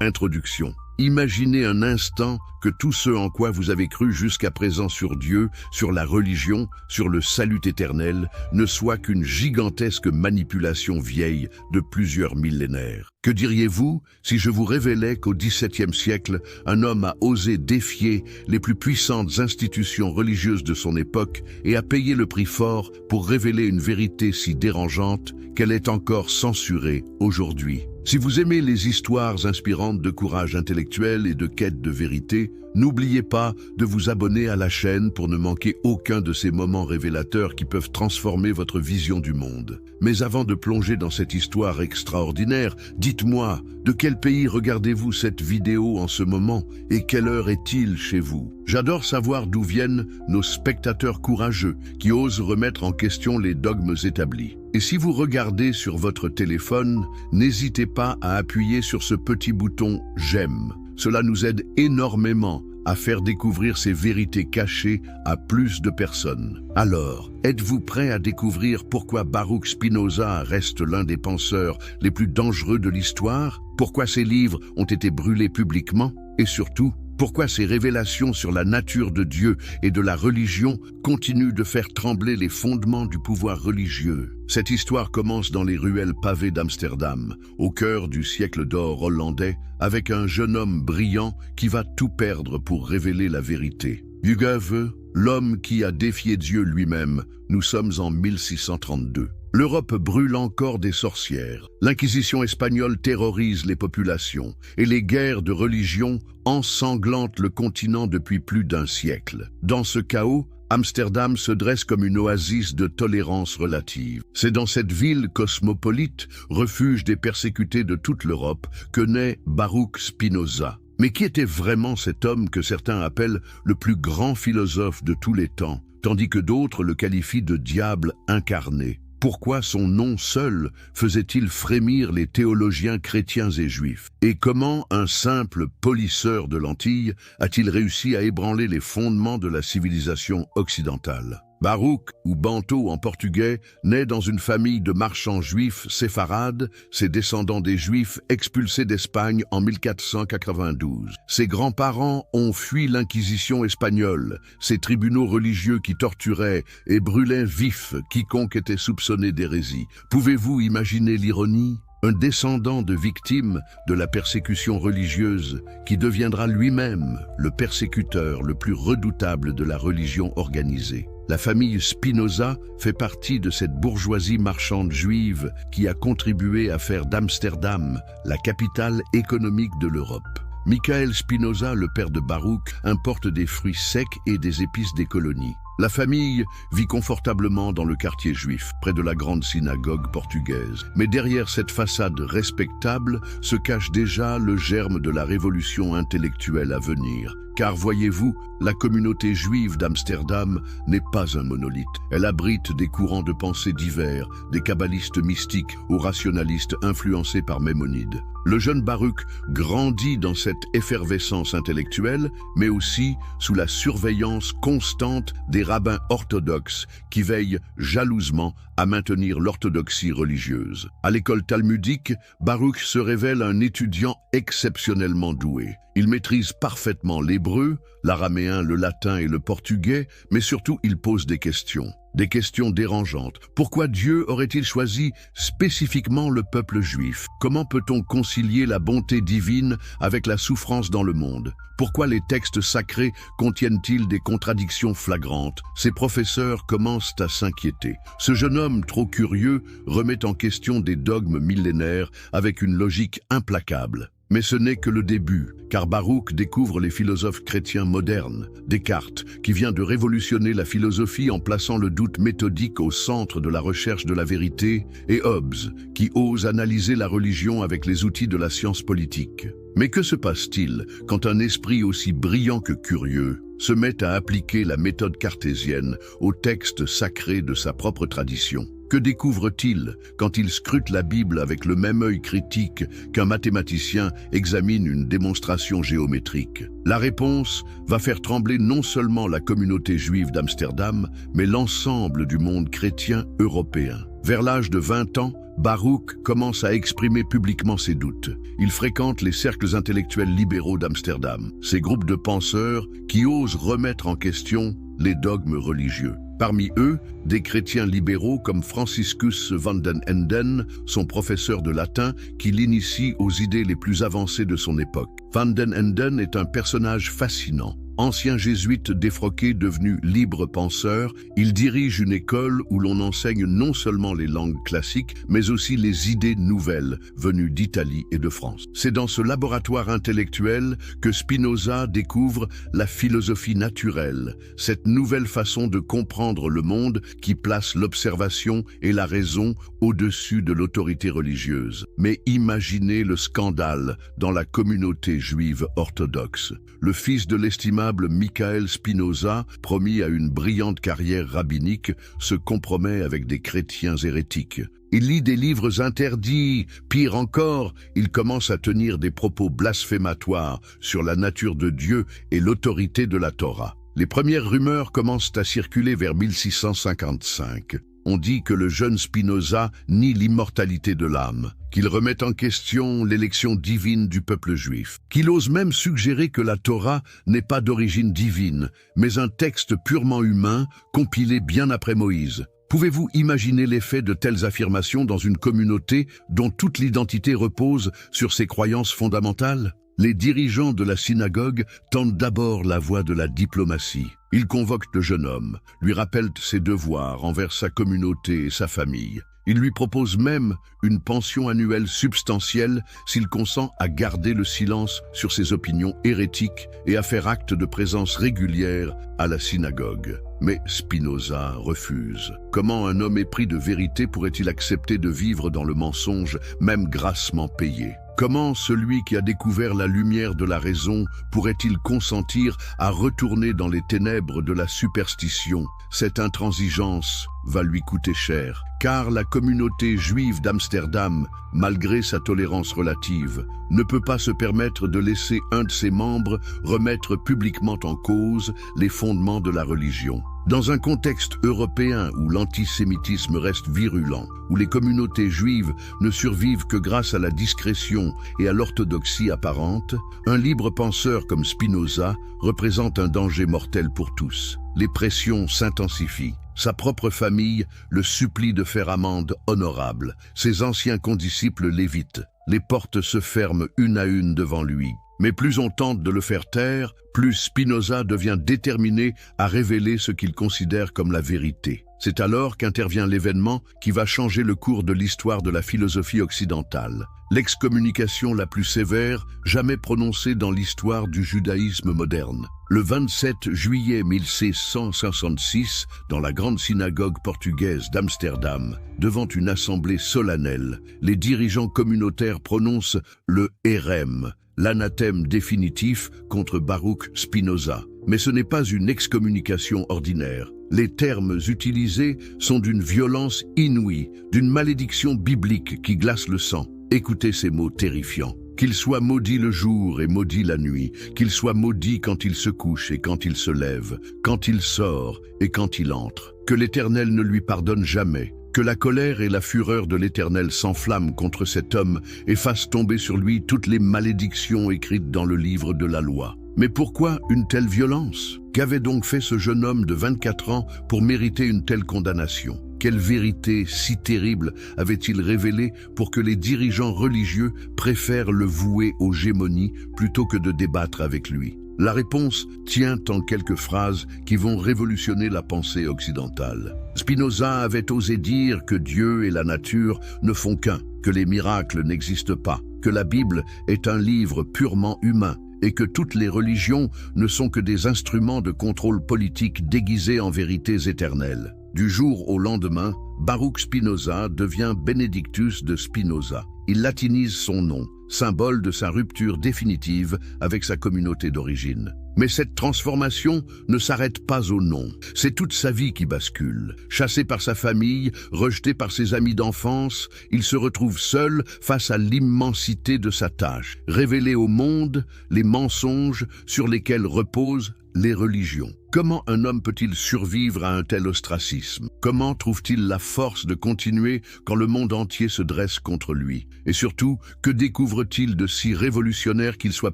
Introduction. Imaginez un instant que tout ce en quoi vous avez cru jusqu'à présent sur Dieu, sur la religion, sur le salut éternel, ne soit qu'une gigantesque manipulation vieille de plusieurs millénaires. Que diriez-vous si je vous révélais qu'au XVIIe siècle, un homme a osé défier les plus puissantes institutions religieuses de son époque et a payé le prix fort pour révéler une vérité si dérangeante qu'elle est encore censurée aujourd'hui? Si vous aimez les histoires inspirantes de courage intellectuel et de quête de vérité, n'oubliez pas de vous abonner à la chaîne pour ne manquer aucun de ces moments révélateurs qui peuvent transformer votre vision du monde. Mais avant de plonger dans cette histoire extraordinaire, dites-moi, de quel pays regardez-vous cette vidéo en ce moment et quelle heure est-il chez vous? J'adore savoir d'où viennent nos spectateurs courageux qui osent remettre en question les dogmes établis. Et si vous regardez sur votre téléphone, n'hésitez pas à appuyer sur ce petit bouton « J'aime ». Cela nous aide énormément à faire découvrir ces vérités cachées à plus de personnes. Alors, êtes-vous prêt à découvrir pourquoi Baruch Spinoza reste l'un des penseurs les plus dangereux de l'histoire? Pourquoi ses livres ont été brûlés publiquement? Et surtout, pourquoi ces révélations sur la nature de Dieu et de la religion continuent de faire trembler les fondements du pouvoir religieux? Cette histoire commence dans les ruelles pavées d'Amsterdam, au cœur du siècle d'or hollandais, avec un jeune homme brillant qui va tout perdre pour révéler la vérité. Hugues, l'homme qui a défié Dieu lui-même. Nous sommes en 1632. L'Europe brûle encore des sorcières. L'Inquisition espagnole terrorise les populations et les guerres de religion ensanglantent le continent depuis plus d'un siècle. Dans ce chaos, Amsterdam se dresse comme une oasis de tolérance relative. C'est dans cette ville cosmopolite, refuge des persécutés de toute l'Europe, que naît Baruch Spinoza. Mais qui était vraiment cet homme que certains appellent le plus grand philosophe de tous les temps, tandis que d'autres le qualifient de diable incarné? Pourquoi son nom seul faisait-il frémir les théologiens chrétiens et juifs? Et comment un simple polisseur de lentilles a-t-il réussi à ébranler les fondements de la civilisation occidentale? Baruch, ou Banto en portugais, naît dans une famille de marchands juifs séfarades, ses descendants des juifs expulsés d'Espagne en 1492. Ses grands-parents ont fui l'Inquisition espagnole, ces tribunaux religieux qui torturaient et brûlaient vif quiconque était soupçonné d'hérésie. Pouvez-vous imaginer l'ironie? Un descendant de victimes de la persécution religieuse qui deviendra lui-même le persécuteur le plus redoutable de la religion organisée. La famille Spinoza fait partie de cette bourgeoisie marchande juive qui a contribué à faire d'Amsterdam la capitale économique de l'Europe. Michael Spinoza, le père de Baruch, importe des fruits secs et des épices des colonies. La famille vit confortablement dans le quartier juif, près de la grande synagogue portugaise. Mais derrière cette façade respectable se cache déjà le germe de la révolution intellectuelle à venir. Car voyez-vous, la communauté juive d'Amsterdam n'est pas un monolithe. Elle abrite des courants de pensée divers, des kabbalistes mystiques aux rationalistes influencés par Maïmonide. Le jeune Baruch grandit dans cette effervescence intellectuelle, mais aussi sous la surveillance constante des rabbins orthodoxes qui veillent jalousement à maintenir l'orthodoxie religieuse. À l'école talmudique, Baruch se révèle un étudiant exceptionnellement doué. Il maîtrise parfaitement l'hébreu, l'araméen, le latin et le portugais, mais surtout il pose des questions. des questions dérangeantes. Pourquoi Dieu aurait-il choisi spécifiquement le peuple juif? Comment peut-on concilier la bonté divine avec la souffrance dans le monde? Pourquoi les textes sacrés contiennent-ils des contradictions flagrantes? Ses professeurs commencent à s'inquiéter. Ce jeune homme trop curieux remet en question des dogmes millénaires avec une logique implacable. Mais ce n'est que le début, car Baruch découvre les philosophes chrétiens modernes. Descartes, qui vient de révolutionner la philosophie en plaçant le doute méthodique au centre de la recherche de la vérité, et Hobbes, qui ose analyser la religion avec les outils de la science politique. Mais que se passe-t-il quand un esprit aussi brillant que curieux se met à appliquer la méthode cartésienne aux textes sacrés de sa propre tradition? Que découvre-t-il quand il scrute la Bible avec le même œil critique qu'un mathématicien examine une démonstration géométrique? La réponse va faire trembler non seulement la communauté juive d'Amsterdam, mais l'ensemble du monde chrétien européen. Vers l'âge de 20 ans, Baruch commence à exprimer publiquement ses doutes. Il fréquente les cercles intellectuels libéraux d'Amsterdam, ces groupes de penseurs qui osent remettre en question les dogmes religieux. Parmi eux, des chrétiens libéraux comme Franciscus van den Enden, son professeur de latin, qui l'initie aux idées les plus avancées de son époque. Van den Enden est un personnage fascinant. Ancien jésuite défroqué devenu libre penseur, il dirige une école où l'on enseigne non seulement les langues classiques, mais aussi les idées nouvelles venues d'Italie et de France. C'est dans ce laboratoire intellectuel que Spinoza découvre la philosophie naturelle, cette nouvelle façon de comprendre le monde qui place l'observation et la raison au-dessus de l'autorité religieuse. Mais imaginez le scandale dans la communauté juive orthodoxe. Le fils de l'estimable Michael Spinoza, promis à une brillante carrière rabbinique, se compromet avec des chrétiens hérétiques. Il lit des livres interdits. Pire encore, il commence à tenir des propos blasphématoires sur la nature de Dieu et l'autorité de la Torah. Les premières rumeurs commencent à circuler vers 1655. On dit que le jeune Spinoza nie l'immortalité de l'âme, qu'il remet en question l'élection divine du peuple juif, qu'il ose même suggérer que la Torah n'est pas d'origine divine, mais un texte purement humain, compilé bien après Moïse. Pouvez-vous imaginer l'effet de telles affirmations dans une communauté dont toute l'identité repose sur ses croyances fondamentales? Les dirigeants de la synagogue tentent d'abord la voie de la diplomatie. Ils convoquent le jeune homme, lui rappellent ses devoirs envers sa communauté et sa famille. Ils lui proposent même une pension annuelle substantielle s'il consent à garder le silence sur ses opinions hérétiques et à faire acte de présence régulière à la synagogue. Mais Spinoza refuse. Comment un homme épris de vérité pourrait-il accepter de vivre dans le mensonge, même grassement payé? Comment celui qui a découvert la lumière de la raison pourrait-il consentir à retourner dans les ténèbres de la superstition? Cette intransigeance va lui coûter cher, car la communauté juive d'Amsterdam, malgré sa tolérance relative, ne peut pas se permettre de laisser un de ses membres remettre publiquement en cause les fondements de la religion. Dans un contexte européen où l'antisémitisme reste virulent, où les communautés juives ne survivent que grâce à la discrétion et à l'orthodoxie apparente, un libre penseur comme Spinoza représente un danger mortel pour tous. Les pressions s'intensifient. Sa propre famille le supplie de faire amende honorable. Ses anciens condisciples l'évitent. Les portes se ferment une à une devant lui. Mais plus on tente de le faire taire, plus Spinoza devient déterminé à révéler ce qu'il considère comme la vérité. C'est alors qu'intervient l'événement qui va changer le cours de l'histoire de la philosophie occidentale. L'excommunication la plus sévère jamais prononcée dans l'histoire du judaïsme moderne. Le 27 juillet 1666, dans la grande synagogue portugaise d'Amsterdam, devant une assemblée solennelle, les dirigeants communautaires prononcent le hérem, l'anathème définitif contre Baruch Spinoza. Mais ce n'est pas une excommunication ordinaire. Les termes utilisés sont d'une violence inouïe, d'une malédiction biblique qui glace le sang. Écoutez ces mots terrifiants. Qu'il soit maudit le jour et maudit la nuit, qu'il soit maudit quand il se couche et quand il se lève, quand il sort et quand il entre. Que l'Éternel ne lui pardonne jamais. Que la colère et la fureur de l'Éternel s'enflamment contre cet homme et fassent tomber sur lui toutes les malédictions écrites dans le livre de la loi. Mais pourquoi une telle violence? Qu'avait donc fait ce jeune homme de 24 ans pour mériter une telle condamnation? Quelle vérité si terrible avait-il révélée pour que les dirigeants religieux préfèrent le vouer aux gémonies plutôt que de débattre avec lui? La réponse tient en quelques phrases qui vont révolutionner la pensée occidentale. Spinoza avait osé dire que Dieu et la nature ne font qu'un, que les miracles n'existent pas, que la Bible est un livre purement humain, et que toutes les religions ne sont que des instruments de contrôle politique déguisés en vérités éternelles. Du jour au lendemain, Baruch Spinoza devient Benedictus de Spinoza. Il latinise son nom, symbole de sa rupture définitive avec sa communauté d'origine. Mais cette transformation ne s'arrête pas au nom. C'est toute sa vie qui bascule. Chassé par sa famille, rejeté par ses amis d'enfance, il se retrouve seul face à l'immensité de sa tâche. Révéler au monde les mensonges sur lesquels reposent les religions. Comment un homme peut-il survivre à un tel ostracisme? Comment trouve-t-il la force de continuer quand le monde entier se dresse contre lui? Et surtout, que découvre-t-il de si révolutionnaire qu'il soit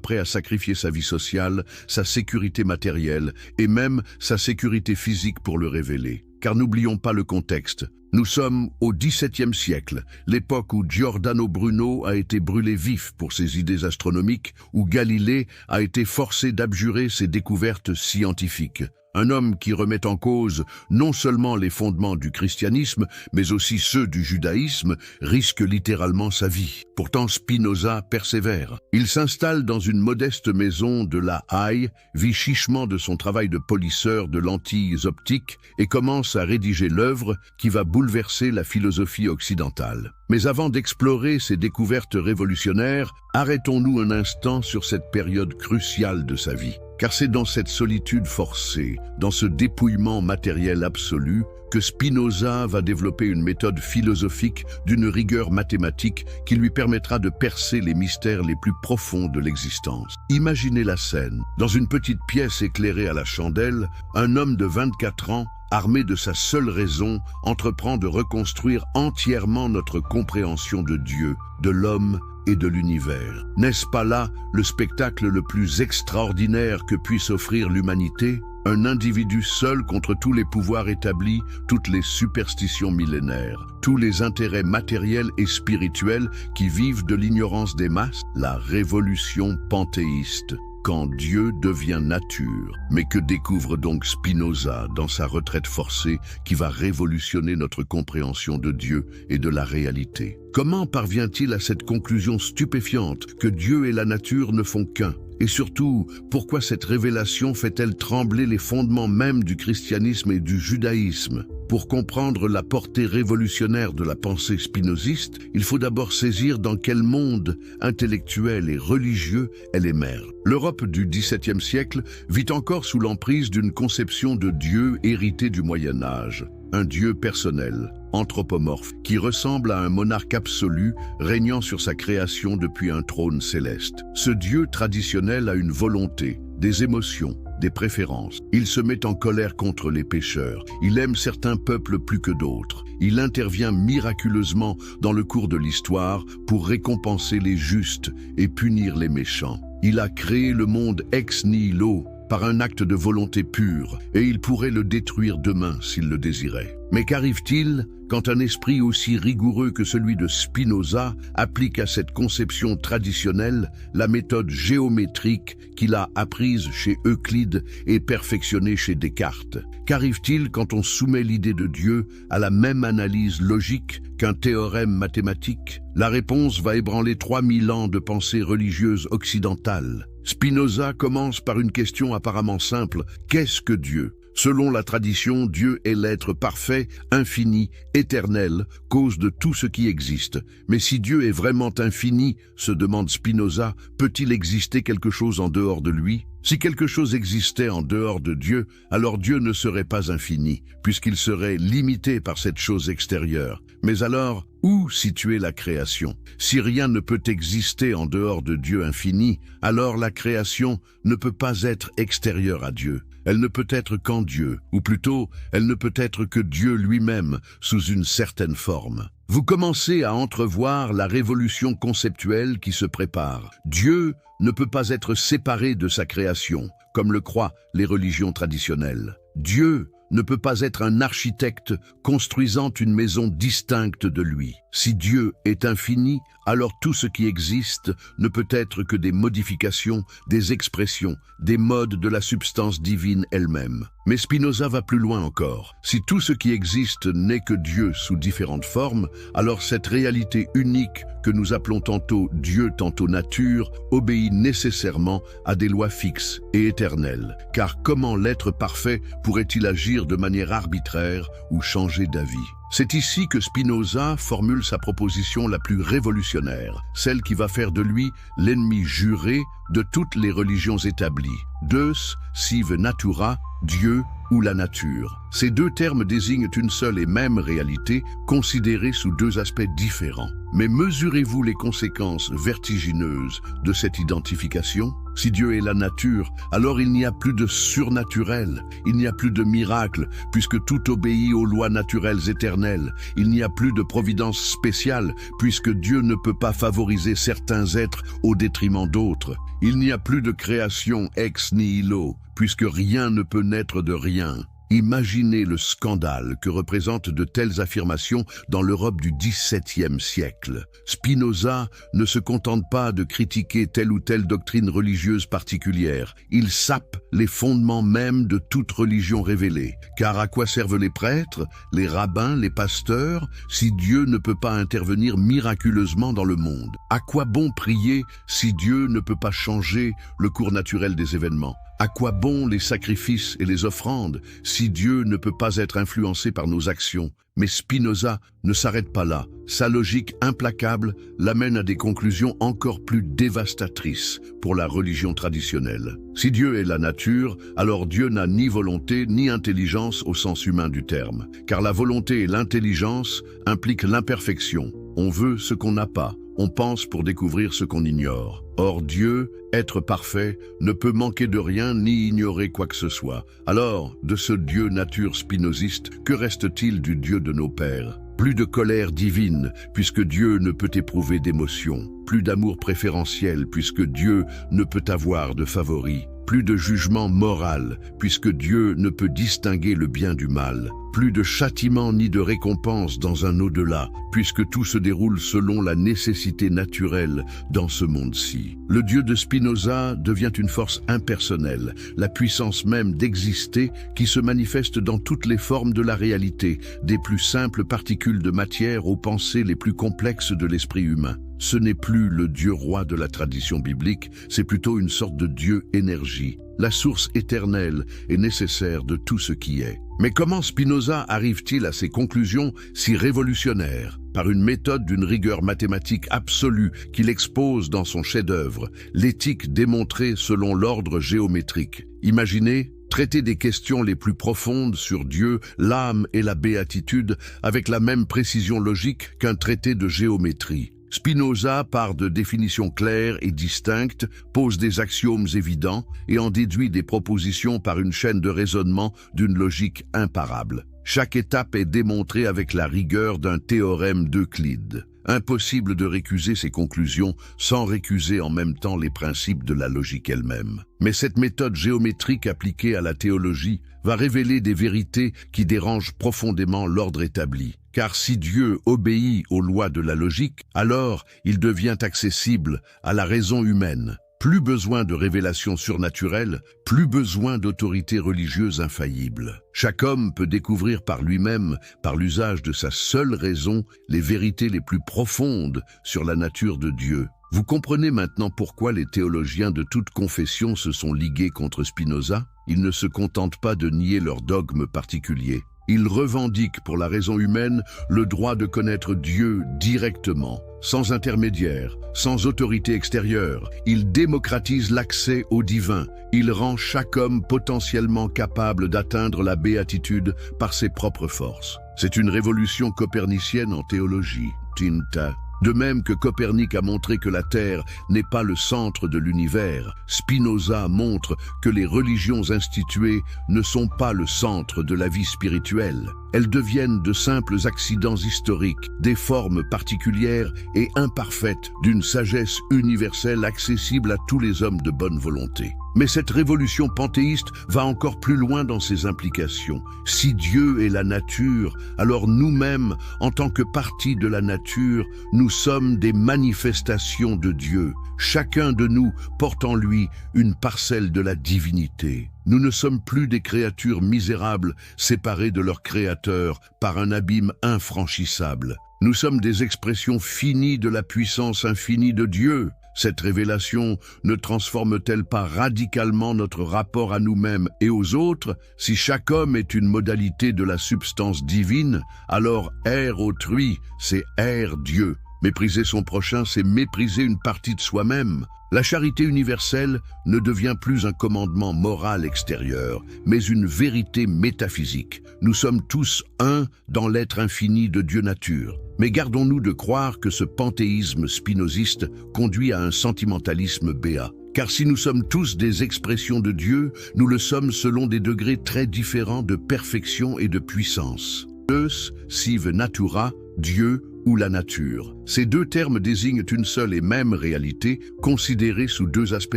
prêt à sacrifier sa vie sociale, sa sécurité matérielle et même sa sécurité physique pour le révéler? Car n'oublions pas le contexte. Nous sommes au XVIIe siècle, l'époque où Giordano Bruno a été brûlé vif pour ses idées astronomiques, où Galilée a été forcé d'abjurer ses découvertes scientifiques. Un homme qui remet en cause non seulement les fondements du christianisme, mais aussi ceux du judaïsme, risque littéralement sa vie. Pourtant Spinoza persévère. Il s'installe dans une modeste maison de La Haye, vit chichement de son travail de polisseur de lentilles optiques et commence à rédiger l'œuvre qui va bouleverser la philosophie occidentale. Mais avant d'explorer ces découvertes révolutionnaires, arrêtons-nous un instant sur cette période cruciale de sa vie. Car c'est dans cette solitude forcée, dans ce dépouillement matériel absolu, que Spinoza va développer une méthode philosophique d'une rigueur mathématique qui lui permettra de percer les mystères les plus profonds de l'existence. Imaginez la scène. Dans une petite pièce éclairée à la chandelle, un homme de 24 ans, armé de sa seule raison, entreprend de reconstruire entièrement notre compréhension de Dieu, de l'homme et de l'univers. N'est-ce pas là le spectacle le plus extraordinaire que puisse offrir l'humanité? Un individu seul contre tous les pouvoirs établis, toutes les superstitions millénaires, tous les intérêts matériels et spirituels qui vivent de l'ignorance des masses, la révolution panthéiste. Quand Dieu devient nature. Mais que découvre donc Spinoza dans sa retraite forcée qui va révolutionner notre compréhension de Dieu et de la réalité? Comment parvient-il à cette conclusion stupéfiante que Dieu et la nature ne font qu'un? Et surtout, pourquoi cette révélation fait-elle trembler les fondements même du christianisme et du judaïsme? Pour comprendre la portée révolutionnaire de la pensée spinoziste, il faut d'abord saisir dans quel monde intellectuel et religieux elle émerge. L'Europe du XVIIe siècle vit encore sous l'emprise d'une conception de Dieu héritée du Moyen Âge. Un Dieu personnel, anthropomorphe, qui ressemble à un monarque absolu régnant sur sa création depuis un trône céleste. Ce Dieu traditionnel a une volonté, des émotions, des préférences. Il se met en colère contre les pécheurs. Il aime certains peuples plus que d'autres. Il intervient miraculeusement dans le cours de l'histoire pour récompenser les justes et punir les méchants. Il a créé le monde ex nihilo par un acte de volonté pure, et il pourrait le détruire demain s'il le désirait. Mais qu'arrive-t-il quand un esprit aussi rigoureux que celui de Spinoza applique à cette conception traditionnelle la méthode géométrique qu'il a apprise chez Euclide et perfectionnée chez Descartes? Qu'arrive-t-il quand on soumet l'idée de Dieu à la même analyse logique qu'un théorème mathématique? La réponse va ébranler 3000 ans de pensée religieuse occidentale. Spinoza commence par une question apparemment simple. Qu'est-ce que Dieu? Selon la tradition, Dieu est l'être parfait, infini, éternel, cause de tout ce qui existe. Mais si Dieu est vraiment infini, se demande Spinoza, peut-il exister quelque chose en dehors de lui? Si quelque chose existait en dehors de Dieu, alors Dieu ne serait pas infini, puisqu'il serait limité par cette chose extérieure. Mais alors, où situer la création? Si rien ne peut exister en dehors de Dieu infini, alors la création ne peut pas être extérieure à Dieu. Elle ne peut être qu'en Dieu, ou plutôt, elle ne peut être que Dieu lui-même, sous une certaine forme. vous commencez à entrevoir la révolution conceptuelle qui se prépare. Dieu ne peut pas être séparé de sa création, comme le croient les religions traditionnelles. Dieu ne peut pas être un architecte construisant une maison distincte de lui. Si Dieu est infini, alors tout ce qui existe ne peut être que des modifications, des expressions, des modes de la substance divine elle-même. Mais Spinoza va plus loin encore. Si tout ce qui existe n'est que Dieu sous différentes formes, alors cette réalité unique que nous appelons tantôt Dieu, tantôt nature, obéit nécessairement à des lois fixes et éternelles. Car comment l'être parfait pourrait-il agir de manière arbitraire ou changer d'avis? C'est ici que Spinoza formule sa proposition la plus révolutionnaire, celle qui va faire de lui l'ennemi juré de toutes les religions établies. Deus sive natura, Dieu ou la nature. Ces deux termes désignent une seule et même réalité, considérée sous deux aspects différents. Mais mesurez-vous les conséquences vertigineuses de cette identification? Si Dieu est la nature, alors il n'y a plus de surnaturel, il n'y a plus de miracle, puisque tout obéit aux lois naturelles éternelles. Il n'y a plus de providence spéciale, puisque Dieu ne peut pas favoriser certains êtres au détriment d'autres. Il n'y a plus de création ex nihilo, puisque rien ne peut naître de rien. Imaginez le scandale que représentent de telles affirmations dans l'Europe du XVIIe siècle. Spinoza ne se contente pas de critiquer telle ou telle doctrine religieuse particulière. Il sape les fondements mêmes de toute religion révélée. Car à quoi servent les prêtres, les rabbins, les pasteurs, si Dieu ne peut pas intervenir miraculeusement dans le monde? À quoi bon prier si Dieu ne peut pas changer le cours naturel des événements? À quoi bon les sacrifices et les offrandes si Dieu ne peut pas être influencé par nos actions? Mais Spinoza ne s'arrête pas là. Sa logique implacable l'amène à des conclusions encore plus dévastatrices pour la religion traditionnelle. Si Dieu est la nature, alors Dieu n'a ni volonté ni intelligence au sens humain du terme. Car la volonté et l'intelligence impliquent l'imperfection. On veut ce qu'on n'a pas. On pense pour découvrir ce qu'on ignore. Or Dieu, être parfait, ne peut manquer de rien ni ignorer quoi que ce soit. Alors, de ce Dieu nature spinoziste, que reste-t-il du Dieu de nos pères? Plus de colère divine, puisque Dieu ne peut éprouver d'émotion. Plus d'amour préférentiel, puisque Dieu ne peut avoir de favoris. Plus de jugement moral, puisque Dieu ne peut distinguer le bien du mal. Plus de châtiment ni de récompense dans un au-delà, puisque tout se déroule selon la nécessité naturelle dans ce monde-ci. Le Dieu de Spinoza devient une force impersonnelle, la puissance même d'exister qui se manifeste dans toutes les formes de la réalité, des plus simples particules de matière aux pensées les plus complexes de l'esprit humain. Ce n'est plus le Dieu roi de la tradition biblique, c'est plutôt une sorte de Dieu énergie, la source éternelle et nécessaire de tout ce qui est. Mais comment Spinoza arrive-t-il à ces conclusions si révolutionnaires? Par une méthode d'une rigueur mathématique absolue qu'il expose dans son chef-d'œuvre, l'éthique démontrée selon l'ordre géométrique. Imaginez traiter des questions les plus profondes sur Dieu, l'âme et la béatitude avec la même précision logique qu'un traité de géométrie. Spinoza part de définitions claires et distinctes, pose des axiomes évidents et en déduit des propositions par une chaîne de raisonnement d'une logique imparable. Chaque étape est démontrée avec la rigueur d'un théorème d'Euclide. Impossible de récuser ces conclusions sans récuser en même temps les principes de la logique elle-même. Mais cette méthode géométrique appliquée à la théologie va révéler des vérités qui dérangent profondément l'ordre établi. Car si Dieu obéit aux lois de la logique, alors il devient accessible à la raison humaine. Plus besoin de révélations surnaturelles, plus besoin d'autorité religieuse infaillible. Chaque homme peut découvrir par lui-même, par l'usage de sa seule raison, les vérités les plus profondes sur la nature de Dieu. Vous comprenez maintenant pourquoi les théologiens de toute confession se sont ligués contre Spinoza? Ils ne se contentent pas de nier leur dogme particulier. Ils revendiquent pour la raison humaine le droit de connaître Dieu directement, sans intermédiaire, sans autorité extérieure. Ils démocratisent l'accès au divin. Ils rendent chaque homme potentiellement capable d'atteindre la béatitude par ses propres forces. C'est une révolution copernicienne en théologie. Tinta De même que Copernic a montré que la Terre n'est pas le centre de l'univers, Spinoza montre que les religions instituées ne sont pas le centre de la vie spirituelle. Elles deviennent de simples accidents historiques, des formes particulières et imparfaites d'une sagesse universelle accessible à tous les hommes de bonne volonté. Mais cette révolution panthéiste va encore plus loin dans ses implications. Si Dieu est la nature, alors nous-mêmes, en tant que partie de la nature, nous sommes des manifestations de Dieu. Chacun de nous porte en lui une parcelle de la divinité. Nous ne sommes plus des créatures misérables, séparées de leur Créateur par un abîme infranchissable. Nous sommes des expressions finies de la puissance infinie de Dieu. Cette révélation ne transforme-t-elle pas radicalement notre rapport à nous-mêmes et aux autres? Si chaque homme est une modalité de la substance divine, alors haïr autrui, c'est haïr Dieu. Mépriser son prochain, c'est mépriser une partie de soi-même. La charité universelle ne devient plus un commandement moral extérieur, mais une vérité métaphysique. Nous sommes tous un dans l'être infini de Dieu nature. Mais gardons-nous de croire que ce panthéisme spinoziste conduit à un sentimentalisme béat. Car si nous sommes tous des expressions de Dieu, nous le sommes selon des degrés très différents de perfection et de puissance. Deus sive natura, Dieu ou la nature. Ces deux termes désignent une seule et même réalité, considérée sous deux aspects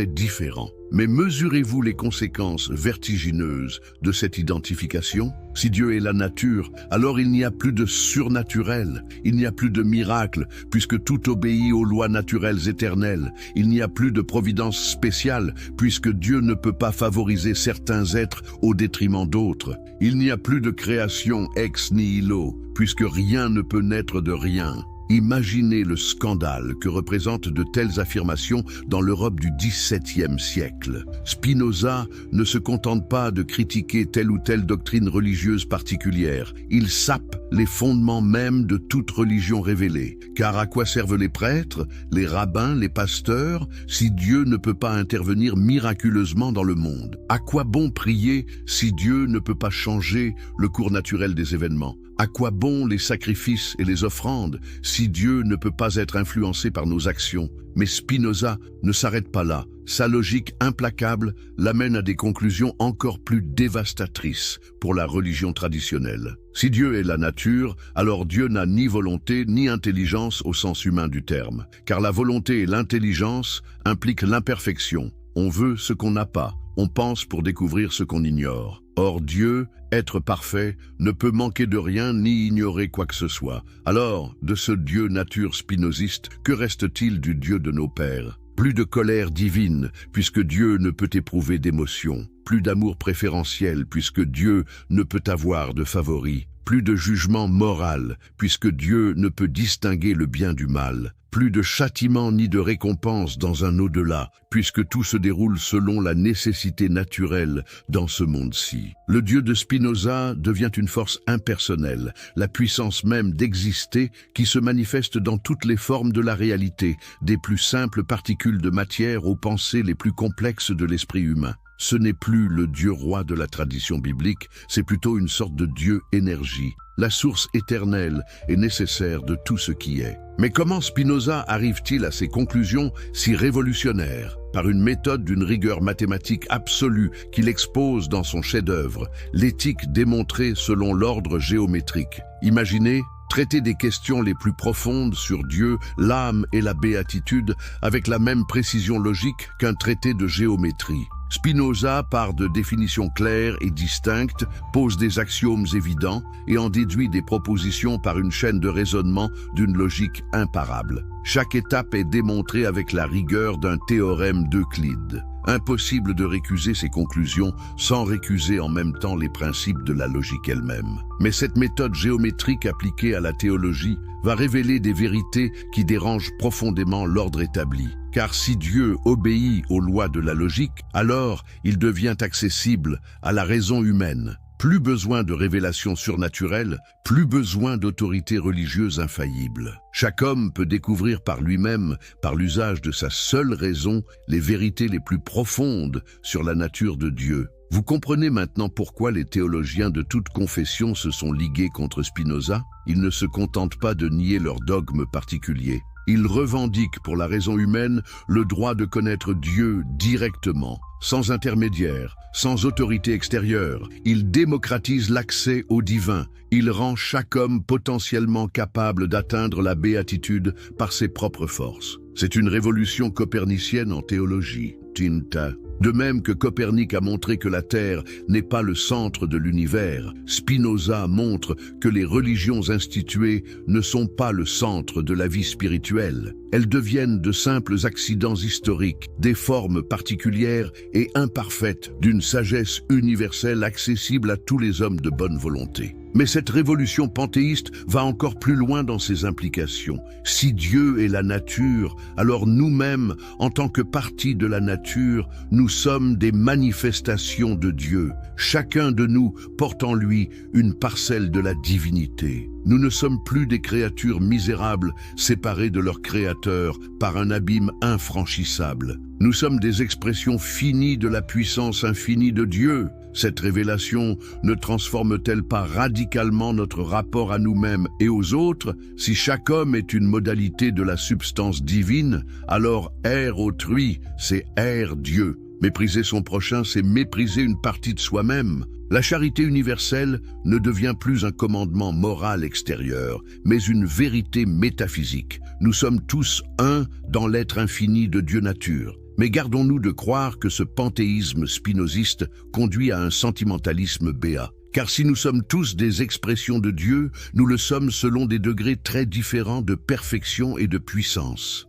différents. Mais mesurez-vous les conséquences vertigineuses de cette identification? Si Dieu est la nature, alors il n'y a plus de surnaturel, il n'y a plus de miracle, puisque tout obéit aux lois naturelles éternelles. Il n'y a plus de providence spéciale, puisque Dieu ne peut pas favoriser certains êtres au détriment d'autres. Il n'y a plus de création ex nihilo, puisque rien ne peut naître de rien. Imaginez le scandale que représentent de telles affirmations dans l'Europe du XVIIe siècle. Spinoza ne se contente pas de critiquer telle ou telle doctrine religieuse particulière. Il sape les fondements mêmes de toute religion révélée. Car à quoi servent les prêtres, les rabbins, les pasteurs, si Dieu ne peut pas intervenir miraculeusement dans le monde? À quoi bon prier si Dieu ne peut pas changer le cours naturel des événements? À quoi bon les sacrifices et les offrandes si Dieu ne peut pas être influencé par nos actions? Mais Spinoza ne s'arrête pas là. Sa logique implacable l'amène à des conclusions encore plus dévastatrices pour la religion traditionnelle. Si Dieu est la nature, alors Dieu n'a ni volonté ni intelligence au sens humain du terme. Car la volonté et l'intelligence impliquent l'imperfection. On veut ce qu'on n'a pas. On pense pour découvrir ce qu'on ignore. Or Dieu, être parfait, ne peut manquer de rien ni ignorer quoi que ce soit. Alors, de ce Dieu nature spinoziste, que reste-t-il du Dieu de nos pères? Plus de colère divine, puisque Dieu ne peut éprouver d'émotion. Plus d'amour préférentiel, puisque Dieu ne peut avoir de favoris. Plus de jugement moral, puisque Dieu ne peut distinguer le bien du mal. Plus de châtiment ni de récompense dans un au-delà, puisque tout se déroule selon la nécessité naturelle dans ce monde-ci. Le Dieu de Spinoza devient une force impersonnelle, la puissance même d'exister qui se manifeste dans toutes les formes de la réalité, des plus simples particules de matière aux pensées les plus complexes de l'esprit humain. Ce n'est plus le Dieu roi de la tradition biblique, c'est plutôt une sorte de Dieu énergie, la source éternelle et nécessaire de tout ce qui est. Mais comment Spinoza arrive-t-il à ces conclusions si révolutionnaires? Par une méthode d'une rigueur mathématique absolue qu'il expose dans son chef-d'œuvre, l'éthique démontrée selon l'ordre géométrique. Imaginez traiter des questions les plus profondes sur Dieu, l'âme et la béatitude avec la même précision logique qu'un traité de géométrie. Spinoza part de définitions claires et distinctes, pose des axiomes évidents et en déduit des propositions par une chaîne de raisonnement d'une logique imparable. Chaque étape est démontrée avec la rigueur d'un théorème d'Euclide. Impossible de récuser ces conclusions sans récuser en même temps les principes de la logique elle-même. Mais cette méthode géométrique appliquée à la théologie va révéler des vérités qui dérangent profondément l'ordre établi. Car si Dieu obéit aux lois de la logique, alors il devient accessible à la raison humaine. Plus besoin de révélations surnaturelles, plus besoin d'autorité religieuse infaillible. Chaque homme peut découvrir par lui-même, par l'usage de sa seule raison, les vérités les plus profondes sur la nature de Dieu. Vous comprenez maintenant pourquoi les théologiens de toute confession se sont ligués contre Spinoza? Ils ne se contentent pas de nier leur dogme particulier. Ils revendiquent pour la raison humaine le droit de connaître Dieu directement, sans intermédiaire, sans autorité extérieure. Ils démocratisent l'accès au divin. Ils rendent chaque homme potentiellement capable d'atteindre la béatitude par ses propres forces. C'est une révolution copernicienne en théologie, Tinta. De même que Copernic a montré que la Terre n'est pas le centre de l'univers, Spinoza montre que les religions instituées ne sont pas le centre de la vie spirituelle. Elles deviennent de simples accidents historiques, des formes particulières et imparfaites d'une sagesse universelle accessible à tous les hommes de bonne volonté. Mais cette révolution panthéiste va encore plus loin dans ses implications. Si Dieu est la nature, alors nous-mêmes, en tant que partie de la nature, nous sommes des manifestations de Dieu. Chacun de nous porte en lui une parcelle de la divinité. Nous ne sommes plus des créatures misérables, séparées de leur Créateur par un abîme infranchissable. Nous sommes des expressions finies de la puissance infinie de Dieu. Cette révélation ne transforme-t-elle pas radicalement notre rapport à nous-mêmes et aux autres? Si chaque homme est une modalité de la substance divine, alors haïr autrui, c'est haïr Dieu. Mépriser son prochain, c'est mépriser une partie de soi-même. La charité universelle ne devient plus un commandement moral extérieur, mais une vérité métaphysique. Nous sommes tous un dans l'être infini de Dieu nature. Mais gardons-nous de croire que ce panthéisme spinoziste conduit à un sentimentalisme béat. Car si nous sommes tous des expressions de Dieu, nous le sommes selon des degrés très différents de perfection et de puissance.